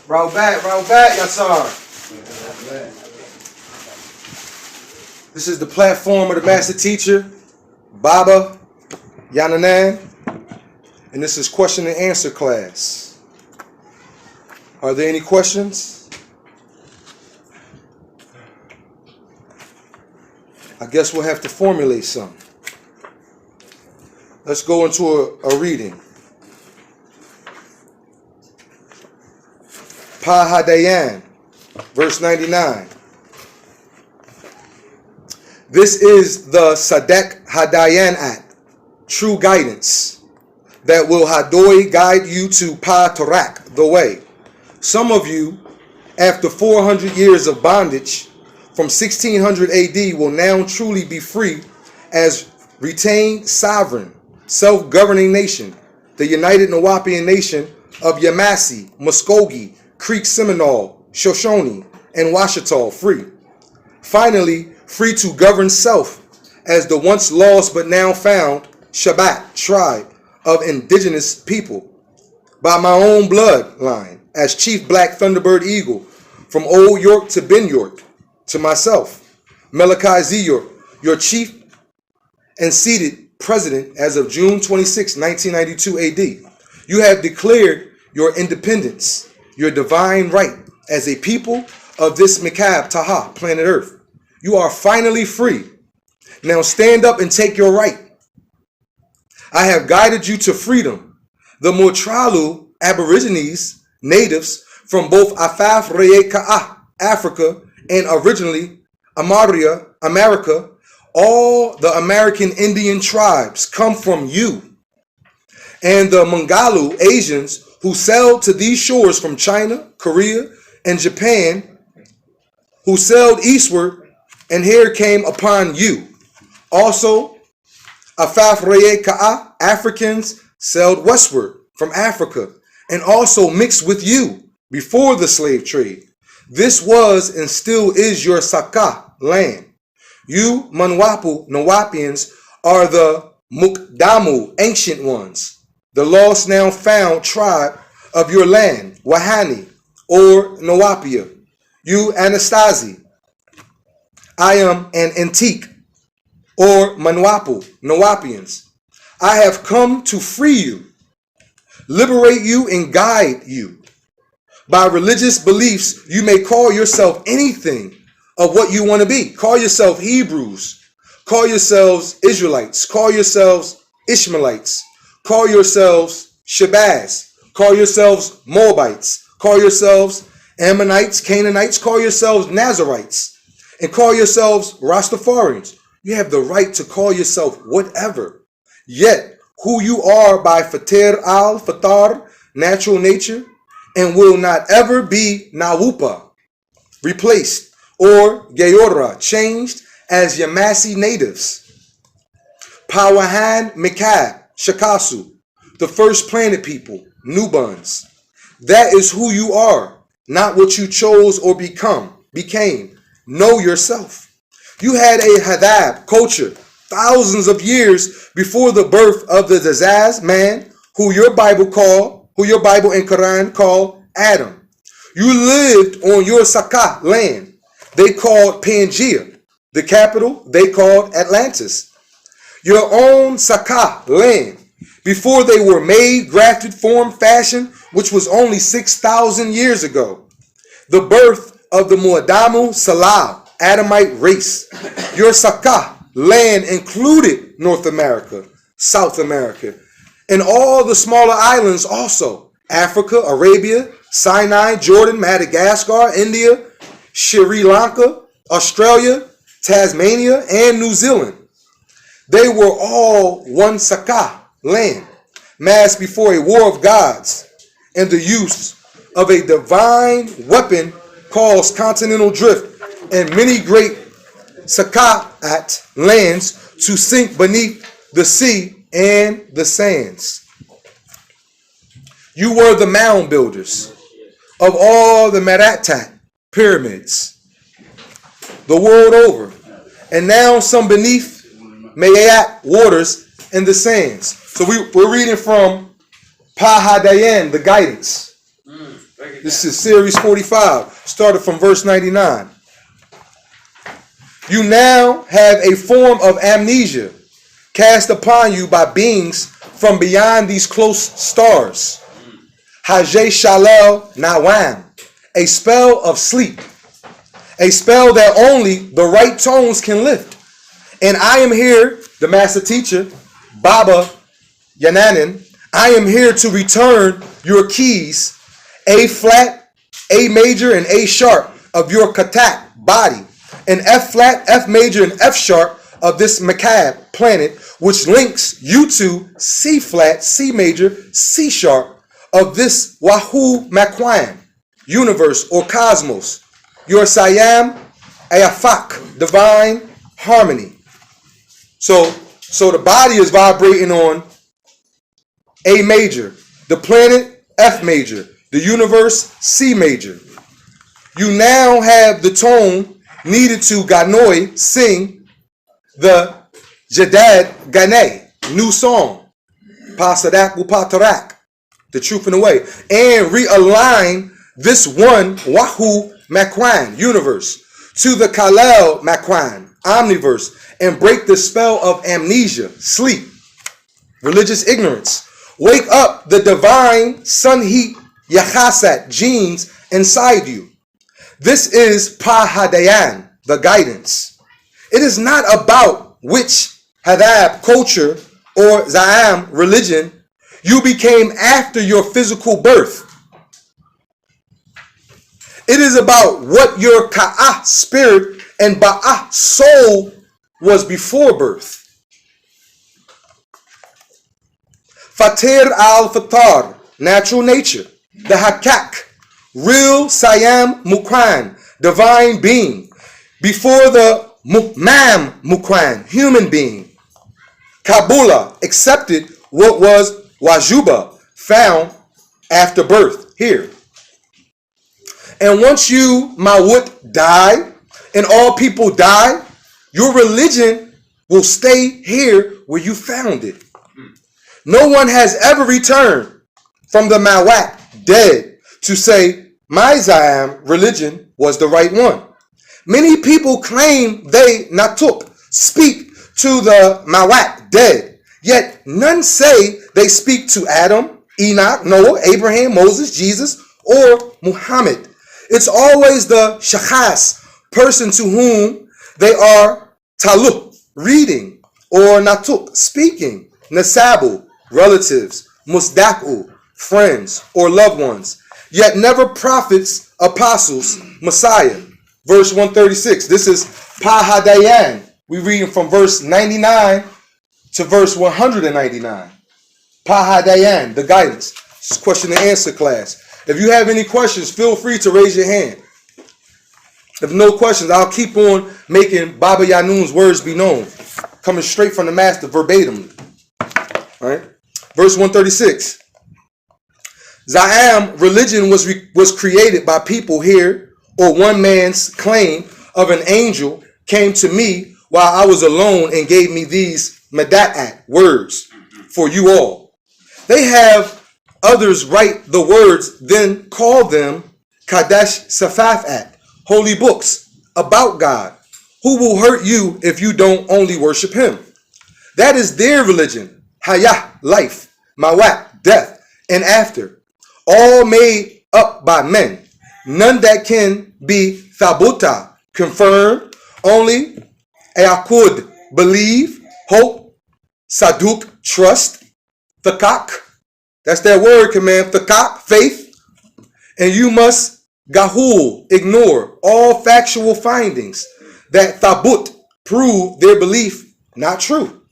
Roll back, Yassar. This is the platform of the master teacher, Baba Yananan, and this is question and answer class. Are there any questions? I guess we'll have to formulate some. Let's go into a reading. Pahadayan, verse 99. This is the Sadek Hadayan Act, true guidance, that will Hadoi guide you to Pa Tarak, the way. Some of you, after 400 years of bondage, from 1600 AD, will now truly be free as retained sovereign, self-governing nation, the United Nawapian Nation of Yamasee, Muskogee, Creek Seminole, Shoshone, and Washita free. Finally, free to govern self as the once lost but now found Shabbat tribe of indigenous people. By my own bloodline, as Chief Black Thunderbird Eagle, from Old York to Ben York, to myself, Malachi Z. York, your chief and seated president as of June 26, 1992 AD. You have declared your independence, your divine right as a people of this Mekab Taha, planet Earth. You are finally free. Now stand up and take your right. I have guided you to freedom. The Motralu Aborigines, natives from both Afaf Reye Africa, and originally Amaria, America, all the American Indian tribes come from you. And the Mangalu Asians who sailed to these shores from China, Korea, and Japan, who sailed eastward, and here came upon you. Also, Afaf Reye Ka'a, Africans sailed westward from Africa, and also mixed with you before the slave trade. This was and still is your Saka land. You Manwapu Nawapians are the Mukdamu, ancient ones, the lost now found tribe of your land, Wahani or Nawapia. You Anastasi, I am an antique, or Manwapu, Nawapians. I have come to free you, liberate you, and guide you. By religious beliefs, you may call yourself anything of what you want to be. Call yourself Hebrews. Call yourselves Israelites. Call yourselves Ishmaelites. Call yourselves Shabazz. Call yourselves Moabites. Call yourselves Ammonites, Canaanites. Call yourselves Nazarites. And call yourselves Rastafarians. You have the right to call yourself whatever. Yet, who you are by Fatir al-Fatar, natural nature, and will not ever be Nawupa, replaced, or Geora, changed as Yamasee natives. Pawahan Mekab, Shakasu, the first planet people, Nubans. That is who you are, not what you chose or became. Know yourself. You had a Hadab culture thousands of years before the birth of the Dazaz man, who your Bible and Quran call Adam. You lived on your Saka land. They called Pangea. The capital they called Atlantis. Your own Saka land. Before they were made, grafted, formed, fashioned, which was only 6,000 years ago. The birth of the Muadamu Salah, Adamite race. Your Saka land included North America, South America, and all the smaller islands also. Africa, Arabia, Sinai, Jordan, Madagascar, India, Sri Lanka, Australia, Tasmania, and New Zealand. They were all one Saka land, massed before a war of gods and the use of a divine weapon caused continental drift and many great Sakat lands to sink beneath the sea and the sands. You were the mound builders of all the Maratat pyramids the world over, and now some beneath Mayat waters and the sands. So we're reading from Pahadayan, the guidance. Thank you. This is series 45, started from verse 99. You now have a form of amnesia cast upon you by beings from beyond these close stars. Hajj Shalel Nawam, a spell of sleep, a spell that only the right tones can lift. And I am here, the master teacher, Baba Yananin, I am here to return your keys, A flat, A major, and A sharp of your katak body, and F flat, F major, and F sharp of this macabre planet, which links you to C flat, C major, C sharp of this Wahoo Makwan universe or cosmos, your Siam Ayafak, divine harmony. So the body is vibrating on A major, the planet F major, the universe C major. You now have the tone needed to Ganoi sing the Jadad Gane, new song, Pasadak Upatarak, the truth and the way, and realign this one Wahoo Makwan universe to the Kalel Makwan omniverse and break the spell of amnesia, sleep, religious ignorance. Wake up the divine sun heat Yachasat genes inside you. This is Pahadayan, the guidance. It is not about which Hadab culture or Za'am religion you became after your physical birth. It is about what your Ka'ah spirit and Ba'ah soul was before birth. Fatir al-Fatar, natural nature. The Hakak, real Siam Mukwan, divine being. Before the Mukmam Mukwan, human being. Kabula accepted what was Wajuba, found after birth here. And once you, Mawut, die, and all people die, your religion will stay here where you found it. No one has ever returned from the Mawat, dead, to say, my Zayam religion was the right one. Many people claim they Natuk speak to the Mawat, dead, yet none say they speak to Adam, Enoch, Noah, Abraham, Moses, Jesus, or Muhammad. It's always the Shakhas, person to whom they are Taluk, reading, or Natuk, speaking, Nasabu, relatives, Musdaku, friends, or loved ones, yet never prophets, apostles, Messiah. Verse 136, this is Pahadayan. We read from verse 99 to verse 199. Pahadayan, the guidance. This is question and answer class. If you have any questions, feel free to raise your hand. If no questions, I'll keep on making Baba Yanun's words be known, coming straight from the master verbatim. All right. Verse 136. Za'am religion was created by people here, or one man's claim of an angel came to me while I was alone and gave me these Mada'at words for you all. They have others write the words, then call them Kadesh Safafat, holy books about God, who will hurt you if you don't only worship him. That is their religion, Hayah, life, Mawat, death, and after, all made up by men, none that can be Thabuta, confirmed, only Ayakud, believe, hope, Saduk, trust, Thakak, that's that word command, Thakak, faith, and you must Gahul, ignore all factual findings that Thabut prove their belief not true.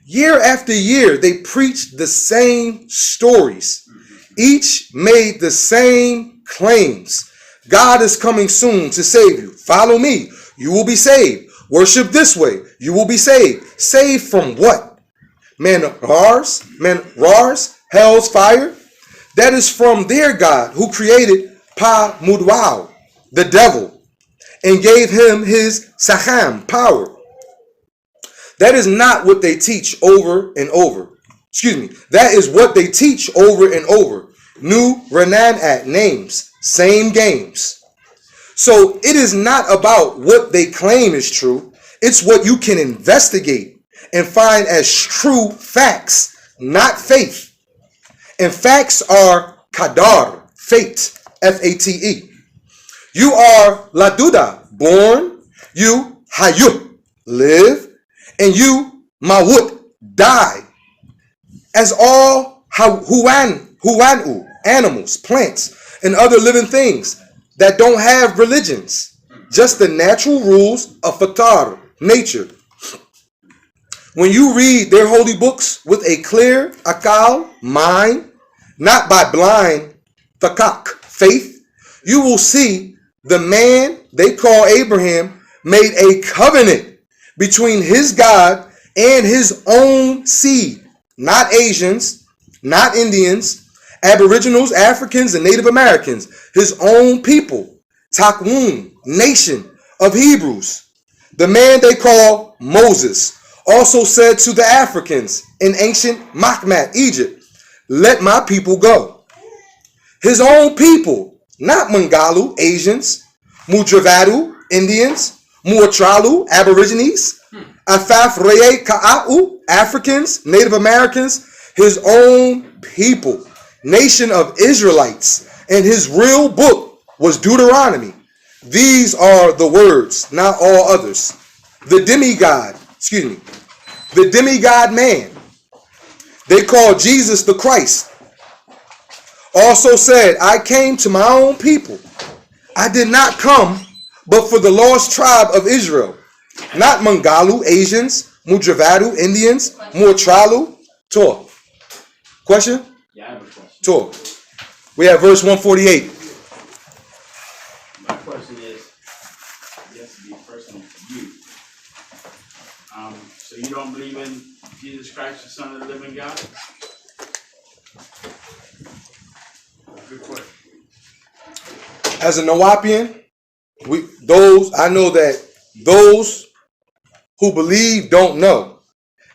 Year after year, they preached the same stories. Each made the same claims. God is coming soon to save you. Follow me. You will be saved. Worship this way. You will be saved. Saved from what? Rars, hell's fire? That is from their God who created Pa Mudwao, the devil, and gave him his Saham, power. That is not what they teach over and over. That is what they teach over and over. New Renan at names, same games. So it is not about what they claim is true. It's what you can investigate and find as true facts, not faith. And facts are qadar, fate, F-A-T-E. You are laduda, born. You hayu, live. And you mawut, die. As all huanu, animals, plants, and other living things that don't have religions. Just the natural rules of fatar, nature. When you read their holy books with a clear akal, mind, not by blind thakak, faith, you will see the man they call Abraham made a covenant between his God and his own seed. Not Asians, not Indians, Aboriginals, Africans, and Native Americans. His own people. Takwun, nation of Hebrews. The man they call Moses also said to the Africans in ancient Makmat, Egypt, let my people go. His own people, not Mangalu, Asians, Mudravadu, Indians, Muatralu, Aborigines, Afaf Reye Ka'au, Africans, Native Americans, his own people, nation of Israelites, and his real book was Deuteronomy. These are the words, not all others. The demigod man, they call Jesus the Christ, also said, I came to my own people. I did not come but for the lost tribe of Israel. Not Mangalu, Asians, Mudravadu, Indians, Muatralu. Tor. Question? Yeah, I have a question. Tor. We have verse 148. My question is, yes, to be personal to you. So you don't believe in Jesus Christ, the Son of the living God? Good question. As a Nawapian, I know that those who believe don't know,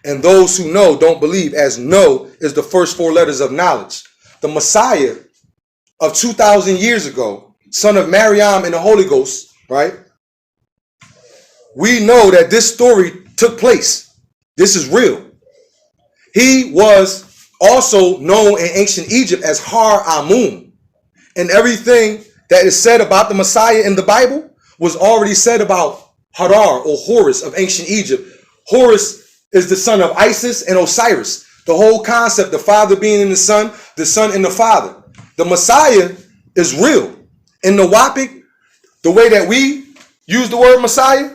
and those who know don't believe, as know is the first four letters of knowledge. The Messiah of 2,000 years ago, son of Mariam and the Holy Ghost, right? We know that this story took place. This is real. He was also known in ancient Egypt as Har Amun. And everything that is said about the Messiah in the Bible was already said about Harar or Horus of ancient Egypt. Horus is the son of Isis and Osiris. The whole concept, the father being in the son in the father. The Messiah is real. In the Wapic, the way that we use the word Messiah,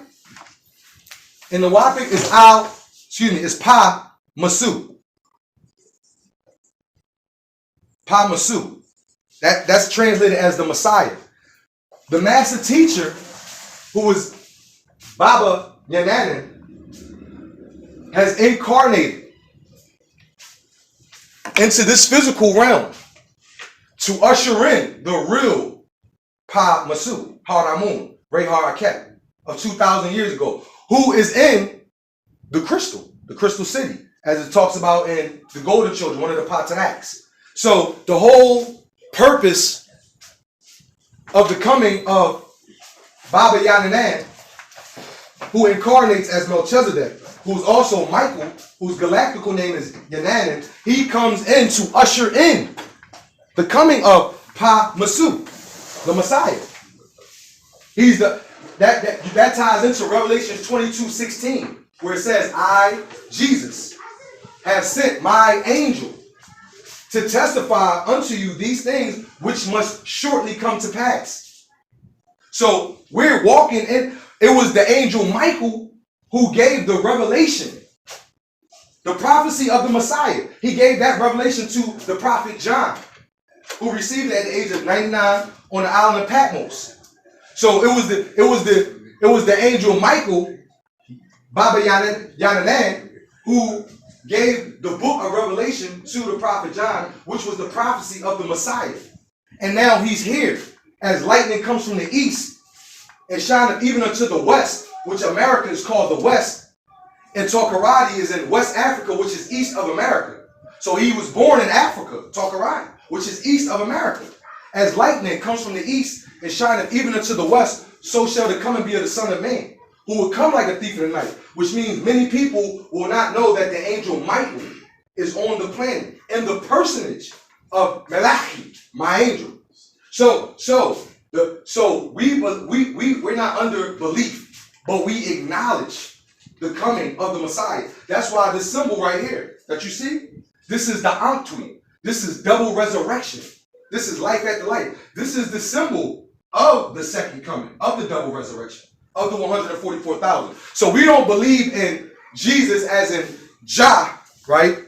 in the Wapic is Pa Masu. Pa Masu. That's translated as the Messiah. The master teacher, who was Baba Yananan, has incarnated into this physical realm to usher in the real Pa Masu, Haramun, Ray Haraket of 2,000 years ago, who is in the crystal city, as it talks about in the Golden Children, one of the Patanaks. So the whole purpose of the coming of Baba Yananan, who incarnates as Melchizedek, who's also Michael, whose galactical name is Yananan, he comes in to usher in the coming of Pa Masu, the Messiah. He's that ties into Revelation 22:16, where it says, I, Jesus, have sent my angel to testify unto you these things which must shortly come to pass. So we're walking in. It was the angel Michael who gave the revelation, the prophecy of the Messiah. He gave that revelation to the prophet John, who received it at the age of 99 on the island of Patmos. So it was the angel Michael, Baba Yananan, who gave the book of Revelation to the prophet John, which was the prophecy of the Messiah. And now he's here as lightning comes from the east and shineth even unto the west, which Americans call the West. And Tokarati is in West Africa, which is east of America. So he was born in Africa, Tokarati, which is east of America. As lightning comes from the east and shineth even unto the west, so shall the coming be of the Son of Man, who will come like a thief in the night. Which means many people will not know that the angel Michael is on the planet in the personage of Malachi, my angel. We're not under belief, but we acknowledge the coming of the Messiah. That's why this symbol right here that you see, this is the Ankh. This is double resurrection. This is life after life. This is the symbol of the second coming, of the double resurrection, of the 144,000. So we don't believe in Jesus as in Jah, right?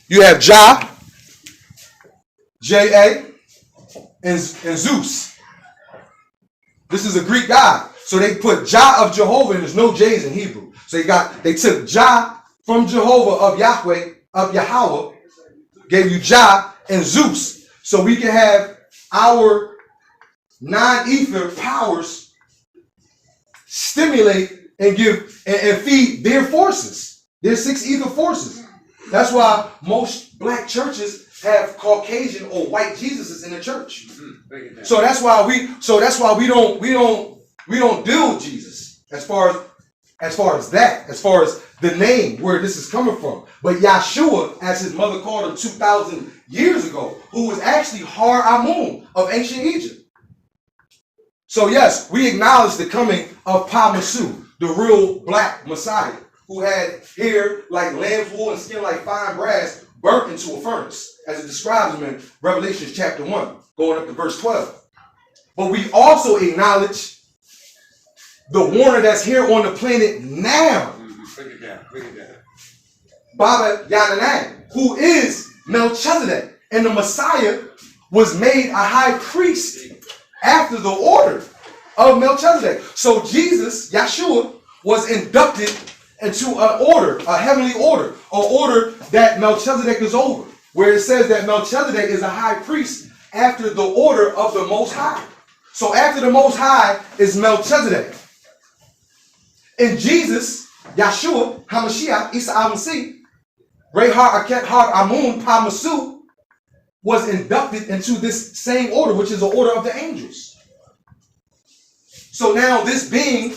You have Jah, J-A, and Zeus. This is a Greek god. So they put Jah of Jehovah, and there's no J's in Hebrew. So they took Jah from Jehovah of Yahweh, of Yahweh, gave you Jah and Zeus. So we can have our non-ether powers stimulate and give and feed their forces. Their 6 ether forces. That's why most black churches have Caucasian or white Jesuses in the church. So that's why we don't deal with Jesus as far as the name where this is coming from. But Yahshua, as his mother called him 2,000 years ago, who was actually Har Amun of ancient Egypt. So yes, we acknowledge the coming of Pamasu, the real black Messiah, who had hair like lamb's wool and skin like fine brass, burnt into a furnace, as it describes him in Revelation chapter 1, going up to verse 12. But we also acknowledge the warner that's here on the planet now. Break it down. Baba Yananan, who is Melchizedek. And the Messiah was made a high priest after the order of Melchizedek. So Jesus, Yahshua, was inducted into an order, a heavenly order, an order that Melchizedek is over, where it says that Melchizedek is a high priest after the order of the Most High. So after the Most High is Melchizedek. And Jesus, Yahshua, HaMashiach, Isa al-Masih, Rehar Aket Har Amun Pamasu, was inducted into this same order, which is the order of the angels. So now this being,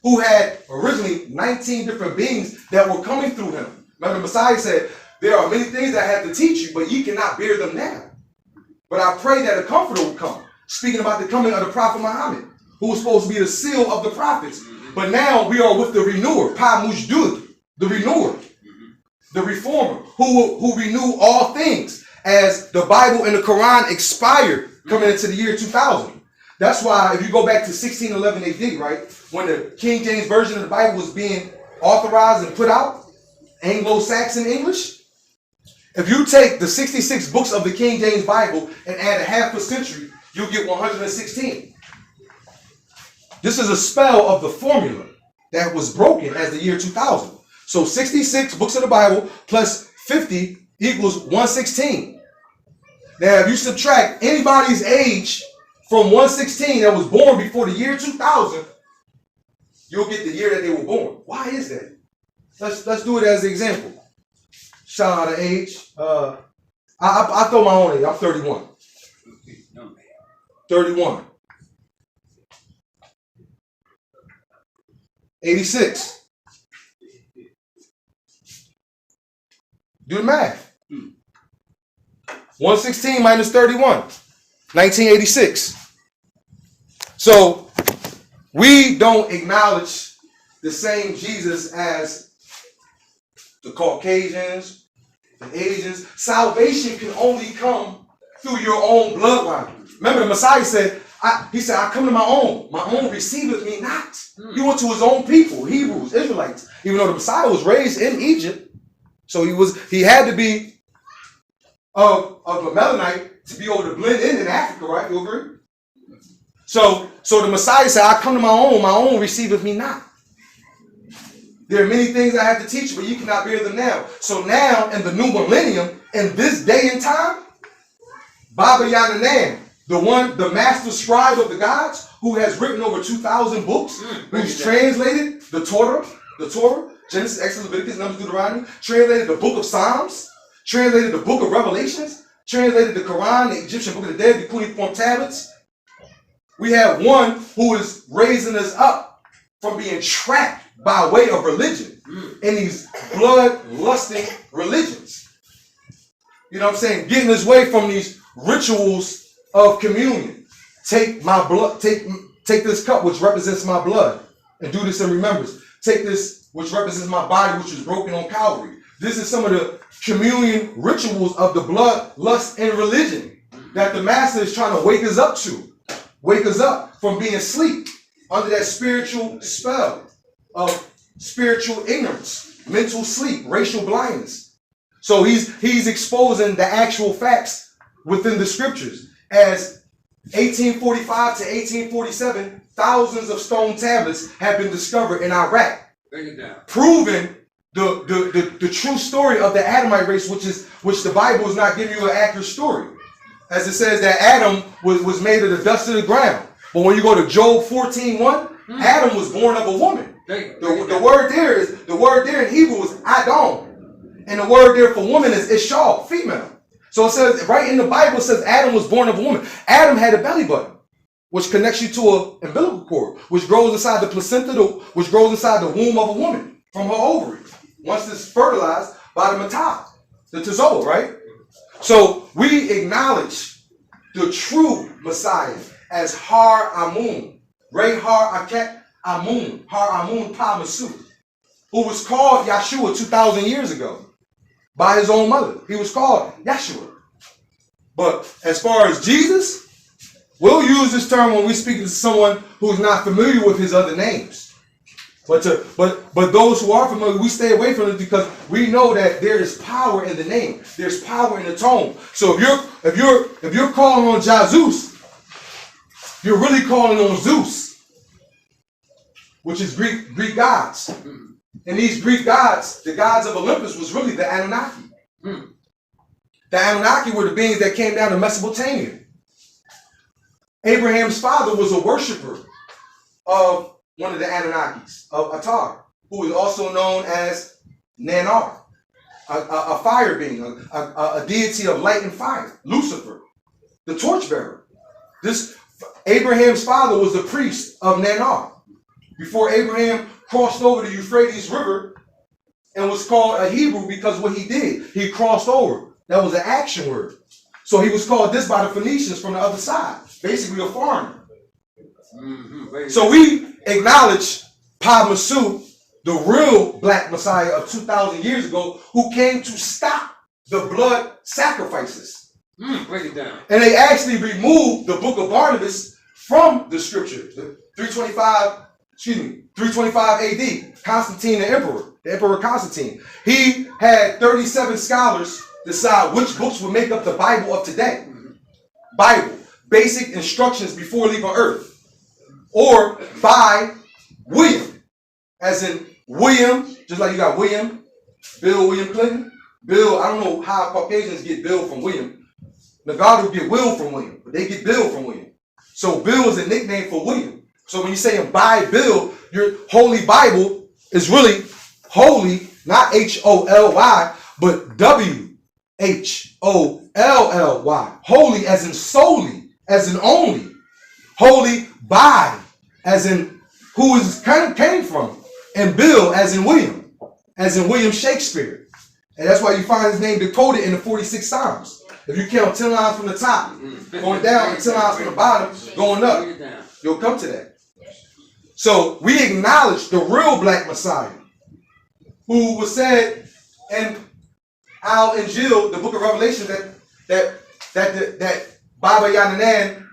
who had originally 19 different beings that were coming through him. Remember, the Messiah said, there are many things that I have to teach you, but ye cannot bear them now. But I pray that a comforter will come. Speaking about the coming of the prophet Muhammad, who was supposed to be the seal of the prophets. But now we are with the renewer, Pa Mujdud, the renewer, the reformer, who renew all things, as the Bible and the Quran expired coming into the year 2000. That's why if you go back to 1611 AD, right, when the King James Version of the Bible was being authorized and put out, Anglo-Saxon English, if you take the 66 books of the King James Bible and add a half a century, you'll get 116. This is a spell of the formula that was broken as the year 2000. So 66 books of the Bible plus 50 equals 116. Now, if you subtract anybody's age from 116 that was born before the year 2000, you'll get the year that they were born. Why is that? Let's do it as an example. Shout out to age. I throw my own age. I'm 31. 31. 86. Do the math. 116 minus 31. 1986. So we don't acknowledge the same Jesus as the Caucasians, the Asians. Salvation can only come through your own bloodline. Remember, the Messiah said, he said, I come to my own receiveth me not. He went to his own people, Hebrews, Israelites. Even though the Messiah was raised in Egypt, so he had to be of a Melanite to be able to blend in Africa, right? You agree? So the Messiah said, I come to my own receiveth me not. There are many things I have to teach you, but you cannot bear them now. So now, in the new millennium, in this day and time, Baba Yananan, the master scribe of the gods, who has written over 2,000 books, who's translated the Torah, Genesis, Exodus, Leviticus, Numbers, Deuteronomy, translated the book of Psalms, translated the book of Revelations, translated the Quran, the Egyptian Book of the Dead, the cuneiform tablets. We have one who is raising us up from being trapped by way of religion in these blood-lusting religions. You know what I'm saying? Getting us away from these rituals of communion. Take my blood, take this cup which represents my blood, and do this in remembrance. Take this which represents my body, which was broken on Calvary. This is some of the communion rituals of the blood, lust, and religion that the master is trying to wake us up to. Wake us up from being asleep under that spiritual spell of spiritual ignorance, mental sleep, racial blindness. So he's exposing the actual facts within the scriptures. As 1845 to 1847, thousands of stone tablets have been discovered in Iraq, proving the true story of the Adamite race, which the Bible is not giving you an accurate story. As it says that Adam was made of the dust of the ground. But when you go to Job 14:1, Adam was born of a woman. The word there in Hebrew is Adam. And the word there for woman is Ishal, female. So it says, right in the Bible, it says Adam was born of a woman. Adam had a belly button, which connects you to an umbilical cord, which grows inside the placenta, which grows inside the womb of a woman from her ovaries. Once it's fertilized by the matah, the tezoa, right? So we acknowledge the true Messiah as Har Amun, Re Har Aket Amun, Har Amun Pa Masud, who was called Yeshua 2,000 years ago by his own mother. He was called Yeshua. But as far as Jesus, we'll use this term when we speak to someone who's not familiar with his other names. But those who are familiar, we stay away from it because we know that there is power in the name. There's power in the tone. So if you're calling on Jesus, you're really calling on Zeus, which is Greek gods. And these Greek gods, the gods of Olympus, was really the Anunnaki. The Anunnaki were the beings that came down to Mesopotamia. Abraham's father was a worshiper of one of the Anunnakis, of Atar, who is also known as Nanar, a fire being, a deity of light and fire, Lucifer, the torchbearer. Abraham's father was the priest of Nanar. Before Abraham crossed over the Euphrates River and was called a Hebrew because what he did, he crossed over. That was an action word. So he was called this by the Phoenicians from the other side, basically a foreigner. So we acknowledge Pa Masud, the real black Messiah of 2,000 years ago, who came to stop the blood sacrifices. Break it down. And they actually removed the book of Barnabas from the scriptures. 325 AD, Constantine the Emperor Constantine. He had 37 scholars decide which books would make up the Bible of today. Bible, basic instructions before leaving earth. Or by William, as in William, just like you got William, Bill William Clinton. Bill, I don't know how Caucasians get Bill from William. Nagado get Will from William, but they get Bill from William. So Bill is a nickname for William. So when you say by Bill, your Holy Bible is really holy, not Holy, but WHOLLY. Holy as in solely, as in only. Holy by, as in who is came from. And Bill as in William Shakespeare. And that's why you find his name decoded in the 46 Psalms. If you count 10 lines from the top, going down, and 10 lines from the bottom, going up, you'll come to that. So we acknowledge the real black Messiah, who was said in Al-Injil, the book of Revelation, that Baba Yananan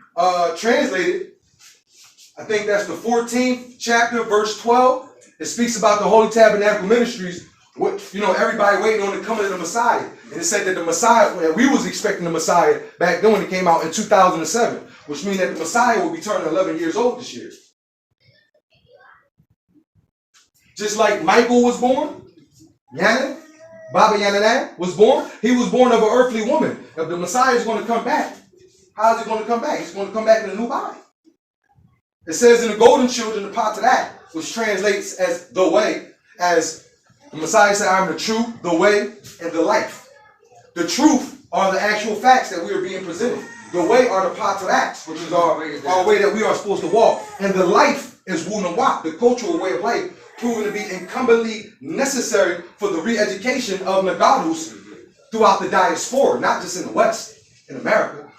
translated. I think that's the 14th chapter, verse 12. It speaks about the Holy Tabernacle Ministries. Everybody waiting on the coming of the Messiah. And it said that the Messiah, we was expecting the Messiah back then when it came out in 2007, which means that the Messiah will be turning 11 years old this year. Just like Michael was born, Baba Yananan was born, he was born of an earthly woman. If the Messiah is going to come back, how is he going to come back? He's going to come back in a new body. It says in the Golden Children, the Patadak, which translates as the way, as the Messiah said, I am the truth, the way, and the life. The truth are the actual facts that we are being presented. The way are the patraks, which is our way that we are supposed to walk. And the life is wunawak, the cultural way of life, proven to be incumbently necessary for the re-education of Nagadus throughout the diaspora, not just in the West, in America.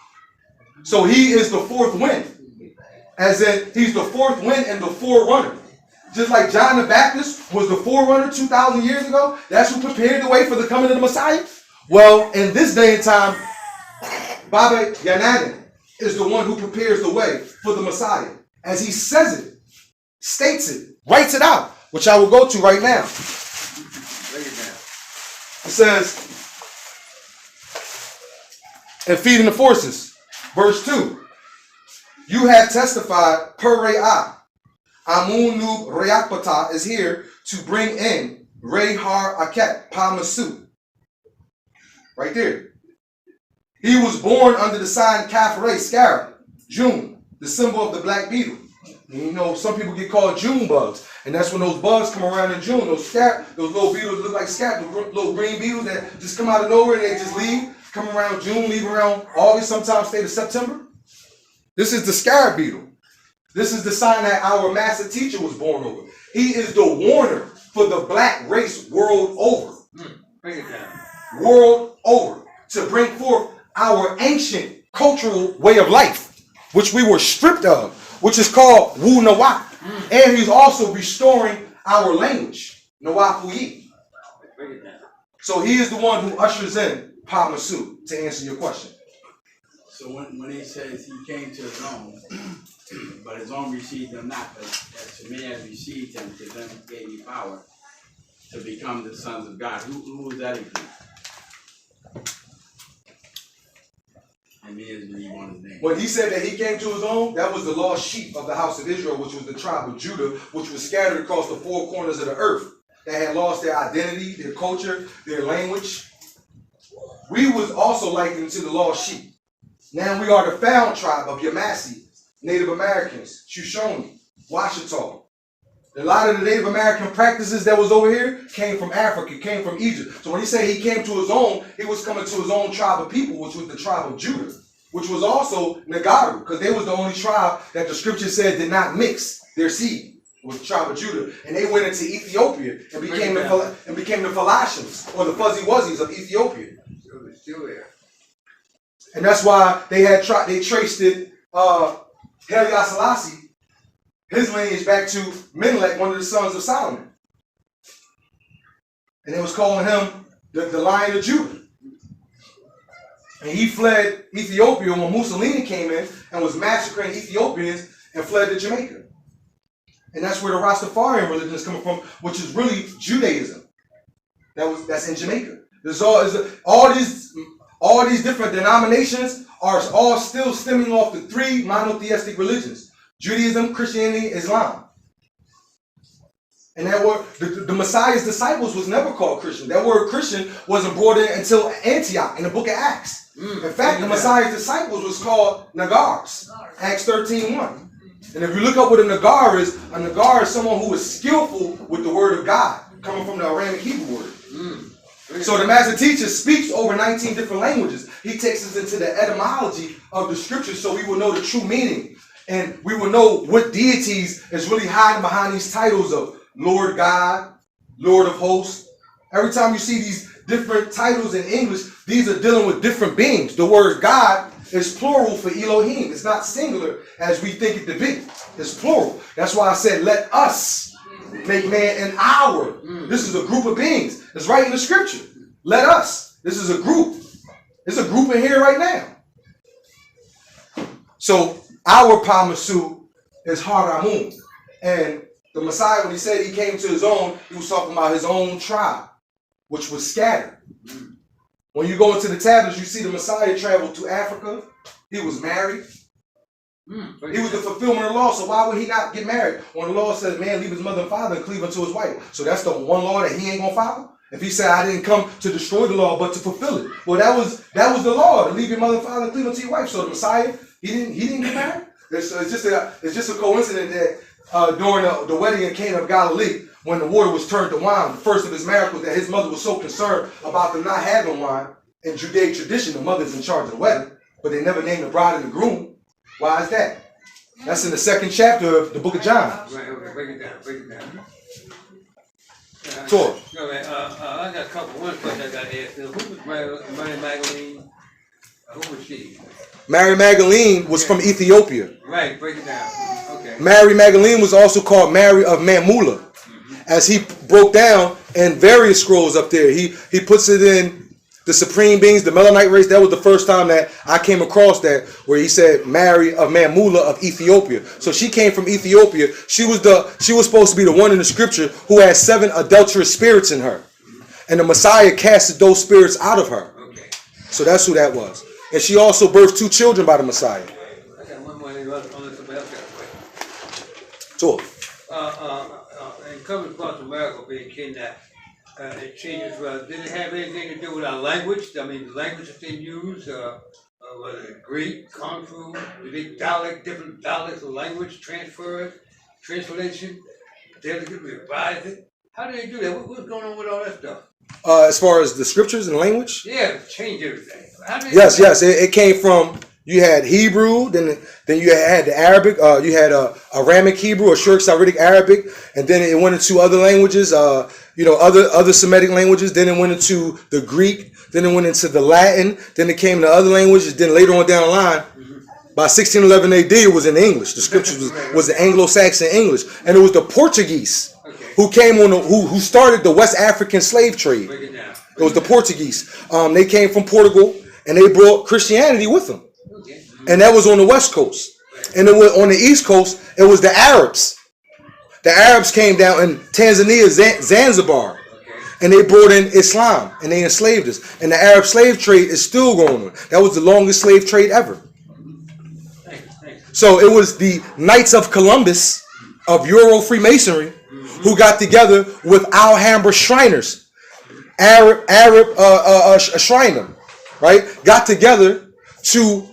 So he is the fourth wind. As in, he's the fourth wind and the forerunner. Just like John the Baptist was the forerunner 2,000 years ago, that's who prepared the way for the coming of the Messiah. Well, in this day and time, Baba Yananan is the one who prepares the way for the Messiah. As he says it, states it, writes it out, which I will go to right now. It says, in Feeding the Forces, verse 2, you have testified per re'ah. Amun-Nub Re'akpata is here to bring in Re-Har Aket Pa-Masu. Right there. He was born under the sign Kaf Re Scarab, June, the symbol of the black beetle. And you know, some people get called June bugs. And that's when those bugs come around in June. Those little beetles look like scab, those little green beetles that just come out of nowhere and they just leave. Come around June, leave around August, sometimes stay to September. This is the scarab beetle. This is the sign that our master teacher was born over. He is the warner for the black race world over. Bring it down. World over. To bring forth our ancient cultural way of life, which we were stripped of, which is called Wu Nawak. And he's also restoring our language, Nawakuyi. So he is the one who ushers in Pa-Masu, to answer your question. So when he says he came to his own, but his own received him not, but as to many as received him, to them he gave me power to become the sons of God. Who was that again? And me is when he wanted his name. When he said that he came to his own, that was the lost sheep of the house of Israel, which was the tribe of Judah, which was scattered across the four corners of the earth. They had lost their identity, their culture, their language. We was also likened to the lost sheep. Now we are the found tribe of Yamasee, Native Americans, Shoshone, Washita. A lot of the Native American practices that was over here came from Africa, came from Egypt. So when he said he came to his own, he was coming to his own tribe of people, which was the tribe of Judah, which was also Nagaru, because they was the only tribe that the scripture said did not mix their seed with the tribe of Judah. And they went into Ethiopia and became the Phalacians, or the Fuzzy Wuzzies of Ethiopia. So they're still there. And that's why they traced it, Haile Selassie, his lineage back to Menelik, one of the sons of Solomon. And they was calling him the Lion of Judah. And he fled Ethiopia when Mussolini came in and was massacring Ethiopians and fled to Jamaica. And that's where the Rastafarian religion is coming from, which is really Judaism. That's in Jamaica. There's all these different denominations are all still stemming off the three monotheistic religions: Judaism, Christianity, Islam. And that word, the Messiah's disciples was never called Christian. That word Christian wasn't brought in until Antioch in the book of Acts. In fact, the Messiah's disciples was called Nagars. Acts 13:1. And if you look up what a Nagar is someone who is skillful with the word of God, coming from the Aramaic Hebrew word. So the master teacher speaks over 19 different languages. He takes us into the etymology of the scriptures so we will know the true meaning. And we will know what deities is really hiding behind these titles of Lord God, Lord of hosts. Every time you see these different titles in English, these are dealing with different beings. The word God is plural for Elohim. It's not singular as we think it to be. It's plural. That's why I said, let us make man an our. This is a group of beings. It's right in the scripture. Let us. This is a group. There's a group in here right now. So our Pa-Masu is Haramun. And the Messiah, when he said he came to his own, he was talking about his own tribe, which was scattered. When you go into the tablets, you see the Messiah traveled to Africa. He was married. He was the fulfillment of the law. So why would he not get married when the law says man leave his mother and father and cleave unto his wife? So that's the one law that he ain't gonna follow? If he said I didn't come to destroy the law but to fulfill it. Well, that was the law, to leave your mother and father and cleave unto your wife. So the Messiah, he didn't get married. It's just a coincidence that during the wedding in Cana of Galilee, when the water was turned to wine, the first of his miracles that his mother was so concerned about them not having wine, In Judaic tradition, the mother's in charge of the wedding, but they never name the bride and the groom. Why is that? That's in the 2nd chapter of the book of John. Right, okay, break it down. Talk. I got a couple. One question I got to ask. Who was Mary Magdalene? Who was she? Mary Magdalene was from Ethiopia. Right, break it down. Okay. Mary Magdalene was also called Mary of Mamula, as he broke down in various scrolls up there. He puts it in the supreme beings, the Melanite race. That was the first time that I came across that, where he said Mary of Mamula of Ethiopia. So she came from Ethiopia. She was supposed to be the one in the scripture who had 7 adulterous spirits in her, and the Messiah casted those spirits out of her. Okay. So that's who that was. And she also birthed 2 children by the Messiah. I got one more. Unless somebody else got a question. Talk. And coming across America being kidnapped, it changes. Did it have anything to do with our language? I mean, the language that they use, whether it's Greek, Kung Fu, different dialects of language, translation, delicate, revise it. How do they do that? What's going on with all that stuff? As far as the scriptures and language? Yeah, change everything. Yes. It came from, you had Hebrew, then you had the Arabic, you had Aramic Hebrew or Short Syriac Arabic, and then it went into other languages, other Semitic languages. Then it went into the Greek, then it went into the Latin, then it came to other languages. Then later on down the line, by 1611 AD, it was in English. The scriptures was the Anglo-Saxon English, and it was the Portuguese who came on who started the West African slave trade. It was the Portuguese. They came from Portugal, and they brought Christianity with them. And that was on the West Coast. And it was on the East Coast, it was the Arabs. The Arabs came down in Tanzania, Zanzibar, and they brought in Islam, and they enslaved us. And the Arab slave trade is still going on. That was the longest slave trade ever. So it was the Knights of Columbus of Euro Freemasonry who got together with Alhambra Shriners, Arab Shriner, right? Got together to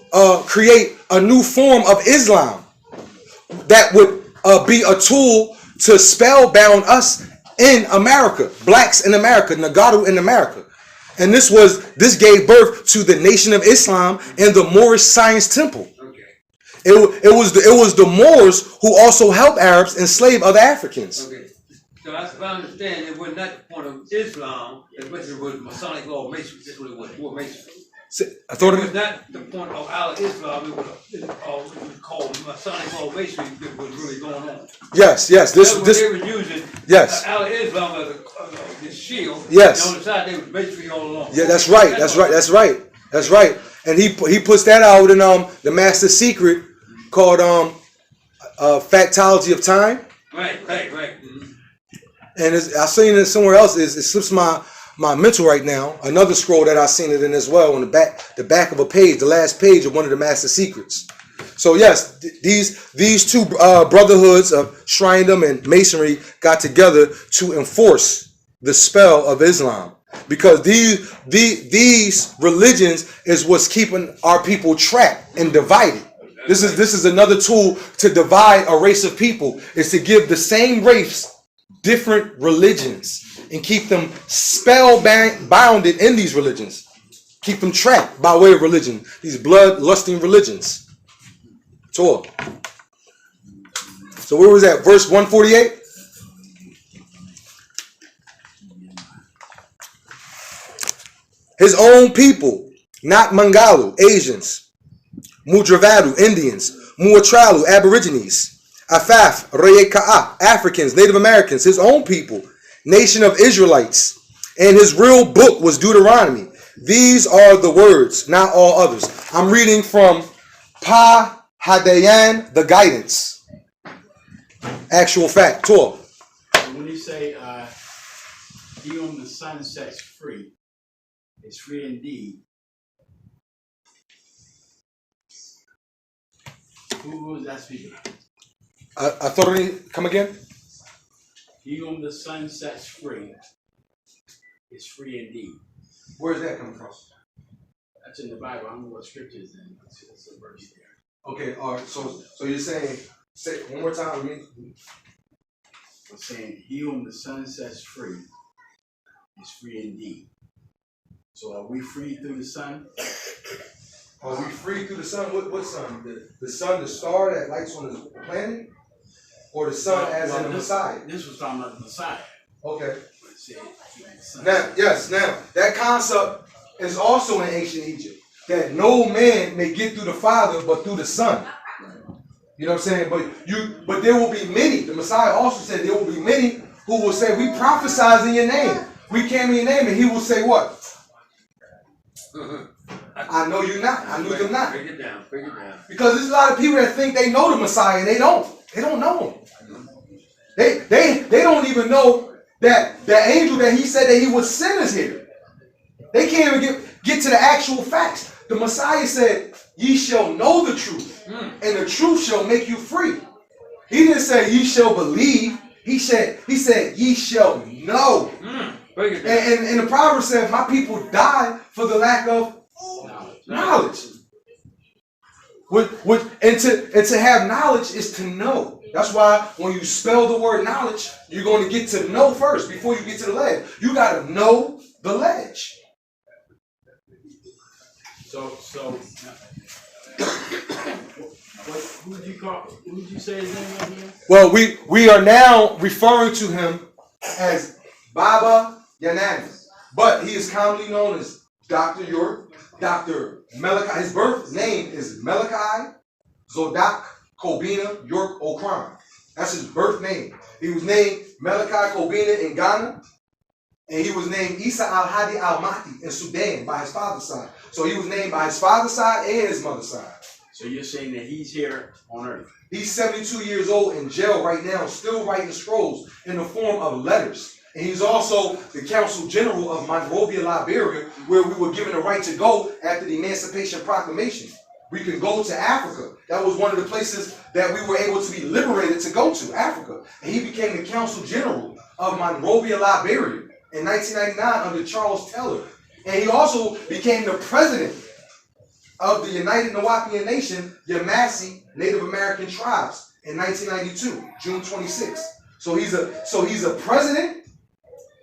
create a new form of Islam that would be a tool to spellbound us in America, blacks in America, Nagaru in America. And this gave birth to the Nation of Islam and the Moorish Science Temple. It was the Moors who also helped Arabs enslave other Africans. Okay. So I understand it was not the point of Islam, it was Masonic law masonry. That's what it was. It was masonry. I thought it was not the point of our Islam. It was called Masonic law masonry that was really going on. Yes. They were using our Islam as a shield. Yes. And on the side they was masonry all along. Yeah, that's right. That's right. And he puts that out in the Master Secret called Factology of Time. Right. Mm-hmm. And I've seen it somewhere else. It slips my mental right now. Another scroll that I've seen it in as well on the back of a page, the last page of one of the Master Secrets. So yes, these two brotherhoods of Shrindom and Masonry got together to enforce the spell of Islam, because these religions is what's keeping our people trapped and divided. This is another tool to divide a race of people, is to give the same race different religions and keep them spellbounded in these religions. Keep them trapped by way of religion. These blood-lusting religions. So where was that? Verse 148? His own people, not Mangalu, Asians, Mudravadu, Indians, Muatralu, Aborigines, Afaf, Reyeka'a, Africans, Native Americans, his own people, nation of Israelites, and his real book was Deuteronomy. These are the words, not all others. I'm reading from Pa Hadayan, the guidance. Actual fact, talk. When you say, he whom the sun sets free is free indeed. Who was that speaking? I thought it. Come again? He whom the sun sets free is free indeed. Where's that coming from? That's in the Bible. I don't know what scripture is in. It's a verse there. Okay, all right. So you're saying, say it one more time with me. I'm saying, he whom the sun sets free is free indeed. So are we free through the sun? Are we free through the sun? What sun? The sun, the star that lights on the planet? Or the sun as in the Messiah? This was talking about the Messiah. Okay. Now, Now, that concept is also in ancient Egypt. That no man may get through the Father but through the Son. You know what I'm saying? But there will be many. The Messiah also said there will be many who will say, we prophesied in your name. We came in your name. And he will say what? I know you not. I knew them not. Break it down. Because there's a lot of people that think they know the Messiah and they don't. They don't know him. They don't even know that the angel that he said that he would send is here. They can't even get to the actual facts. The Messiah said, ye shall know the truth, and the truth shall make you free. He didn't say ye shall believe. He said ye shall know. And the Proverbs said, my people die for the lack of knowledge. And to have knowledge is to know. That's why when you spell the word knowledge, you're going to get to know first before you get to the ledge. You got to know the ledge. So who did you say his name was again? Well, we are now referring to him as Baba Yanani, but he is commonly known as Dr. York, Dr. Malachi. His birth name is Malachi Zodak Kobina York Okran. That's his birth name. He was named Malachi Kobina in Ghana, and he was named Isa al-Hadi al-Mahdi in Sudan by his father's side. So he was named by his father's side and his mother's side. So you're saying that he's here on earth? He's 72 years old in jail right now, still writing scrolls in the form of letters. And he's also the Council General of Monrovia, Liberia, where we were given the right to go after the Emancipation Proclamation. We can go to Africa. That was one of the places that we were able to be liberated to go to, Africa. And he became the Council General of Monrovia, Liberia in 1999 under Charles Taylor. And he also became the president of the United Nawapian Nation, Yamasee Native American Tribes in 1992, June 26th. So he's a president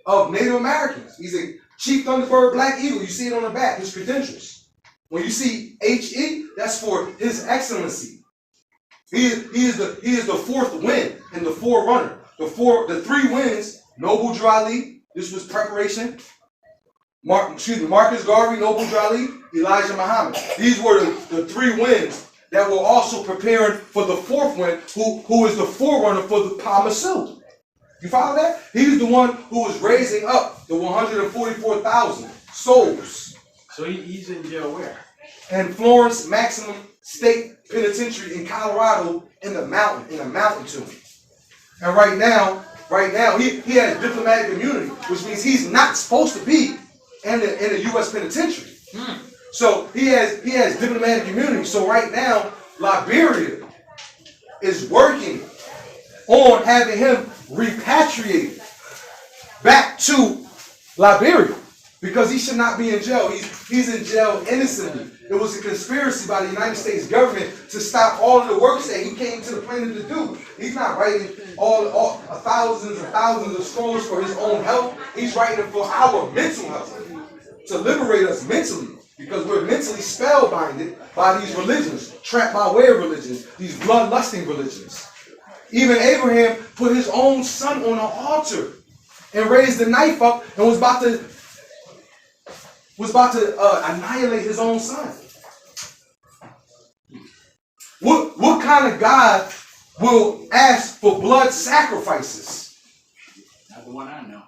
of Native Americans. He's a Chief Thunderbird Black Eagle. You see it on the back, his credentials. When you see HE, that's for His Excellency. He is the fourth wind and the forerunner. The three winds, Noble Drali, this was preparation. Marcus Garvey, Noble Drali, Elijah Muhammad. These were the three winds that were also preparing for the fourth wind, who is the forerunner for the Pamasu. You follow that? He's the one who was raising up the 144,000 souls. So he's in jail where? And Florence Maximum State Penitentiary in Colorado in the mountain tomb. And right now he has diplomatic immunity, which means he's not supposed to be in the U.S. penitentiary. So he has diplomatic immunity. So right now, Liberia is working on having him repatriated back to Liberia because he should not be in jail. He's in jail innocently. It was a conspiracy by the United States government to stop all of the works that he came to the planet to do. He's not writing all thousands and thousands of scrolls for his own health. He's writing it for our mental health, to liberate us mentally, because we're mentally spellbinded by these religions, trapped by way of religions, these bloodlusting religions. Even Abraham put his own son on an altar and raised the knife up and was about to annihilate his own son. What kind of God will ask for blood sacrifices? Not the one I know.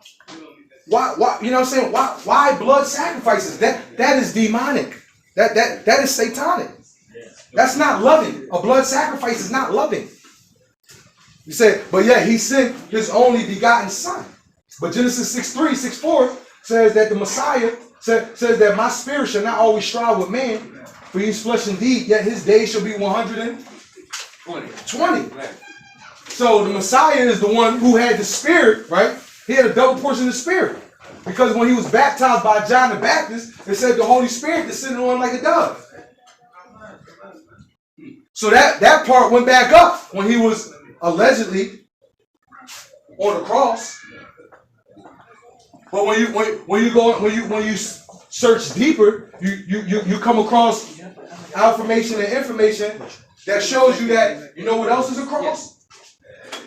Why? You know what I'm saying? Why blood sacrifices? That is demonic. That is satanic. That's not loving. A blood sacrifice is not loving. You say, but yeah, he sent his only begotten son. But Genesis 6:3, 6:4 says that the Messiah says that my spirit shall not always strive with man, for he's flesh indeed, yet his days shall be 120. Right. So the Messiah is the one who had the spirit, right? He had a double portion of the spirit. Because when he was baptized by John the Baptist, it said the Holy Spirit descended on him like a dove. So that part went back up when he was allegedly on the cross. But when you search deeper, you come across affirmation and information that shows you that, you know what else is a cross?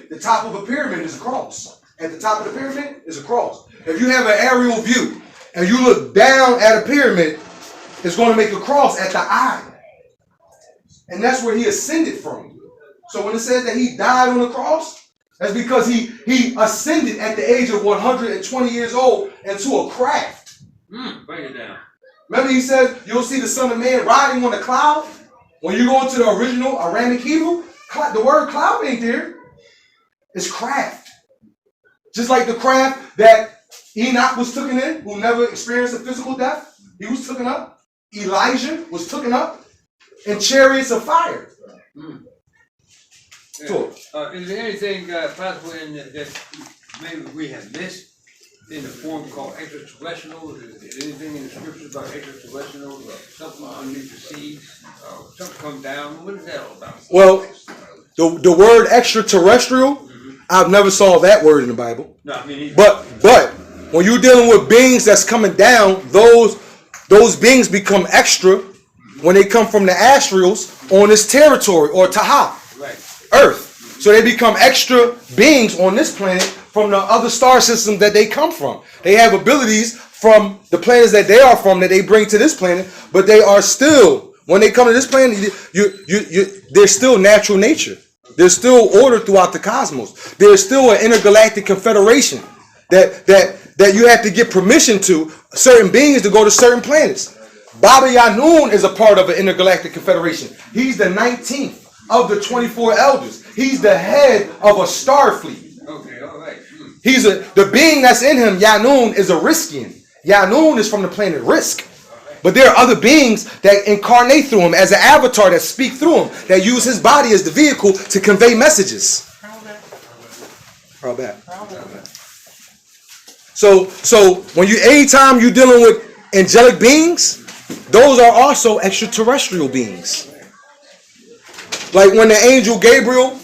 The top of a pyramid is a cross. At the top of the pyramid is a cross. If you have an aerial view and you look down at a pyramid, it's going to make a cross at the eye. And that's where he ascended from. So when it says that he died on the cross, that's because he ascended at the age of 120 years old into a craft. Break it down. Remember he says you'll see the Son of Man riding on a cloud? When you go into the original Aramic Hebrew, the word cloud ain't there. It's craft. Just like the craft that Enoch was taken in, who never experienced a physical death. He was taken up. Elijah was taken up in chariots of fire. Yeah. Is there anything possible in that maybe we have missed in the form called extraterrestrials? Is there anything in the scriptures about extraterrestrials or something underneath the seas? Something come down? What is that all about? Well, the word extraterrestrial, I've never saw that word in the Bible. No, I mean, but when you're dealing with beings that's coming down, those beings become extra when they come from the astrals on this territory or Taha, right. Earth. So they become extra beings on this planet from the other star system that they come from. They have abilities from the planets that they are from that they bring to this planet, but they are still, when they come to this planet, there's still natural nature. There's still order throughout the cosmos. There's still an intergalactic confederation that you have to get permission to certain beings to go to certain planets. Baba Yanun is a part of an intergalactic confederation. He's the 19th of the 24 elders. He's the head of a star fleet. Okay, all right. He's the being that's in him, Yanun, is a Riskian. Yanun is from the planet Risk. But there are other beings that incarnate through him as an avatar that speak through him, that use his body as the vehicle to convey messages. How bad? So when anytime you're dealing with angelic beings, those are also extraterrestrial beings. Like when the angel Gabriel,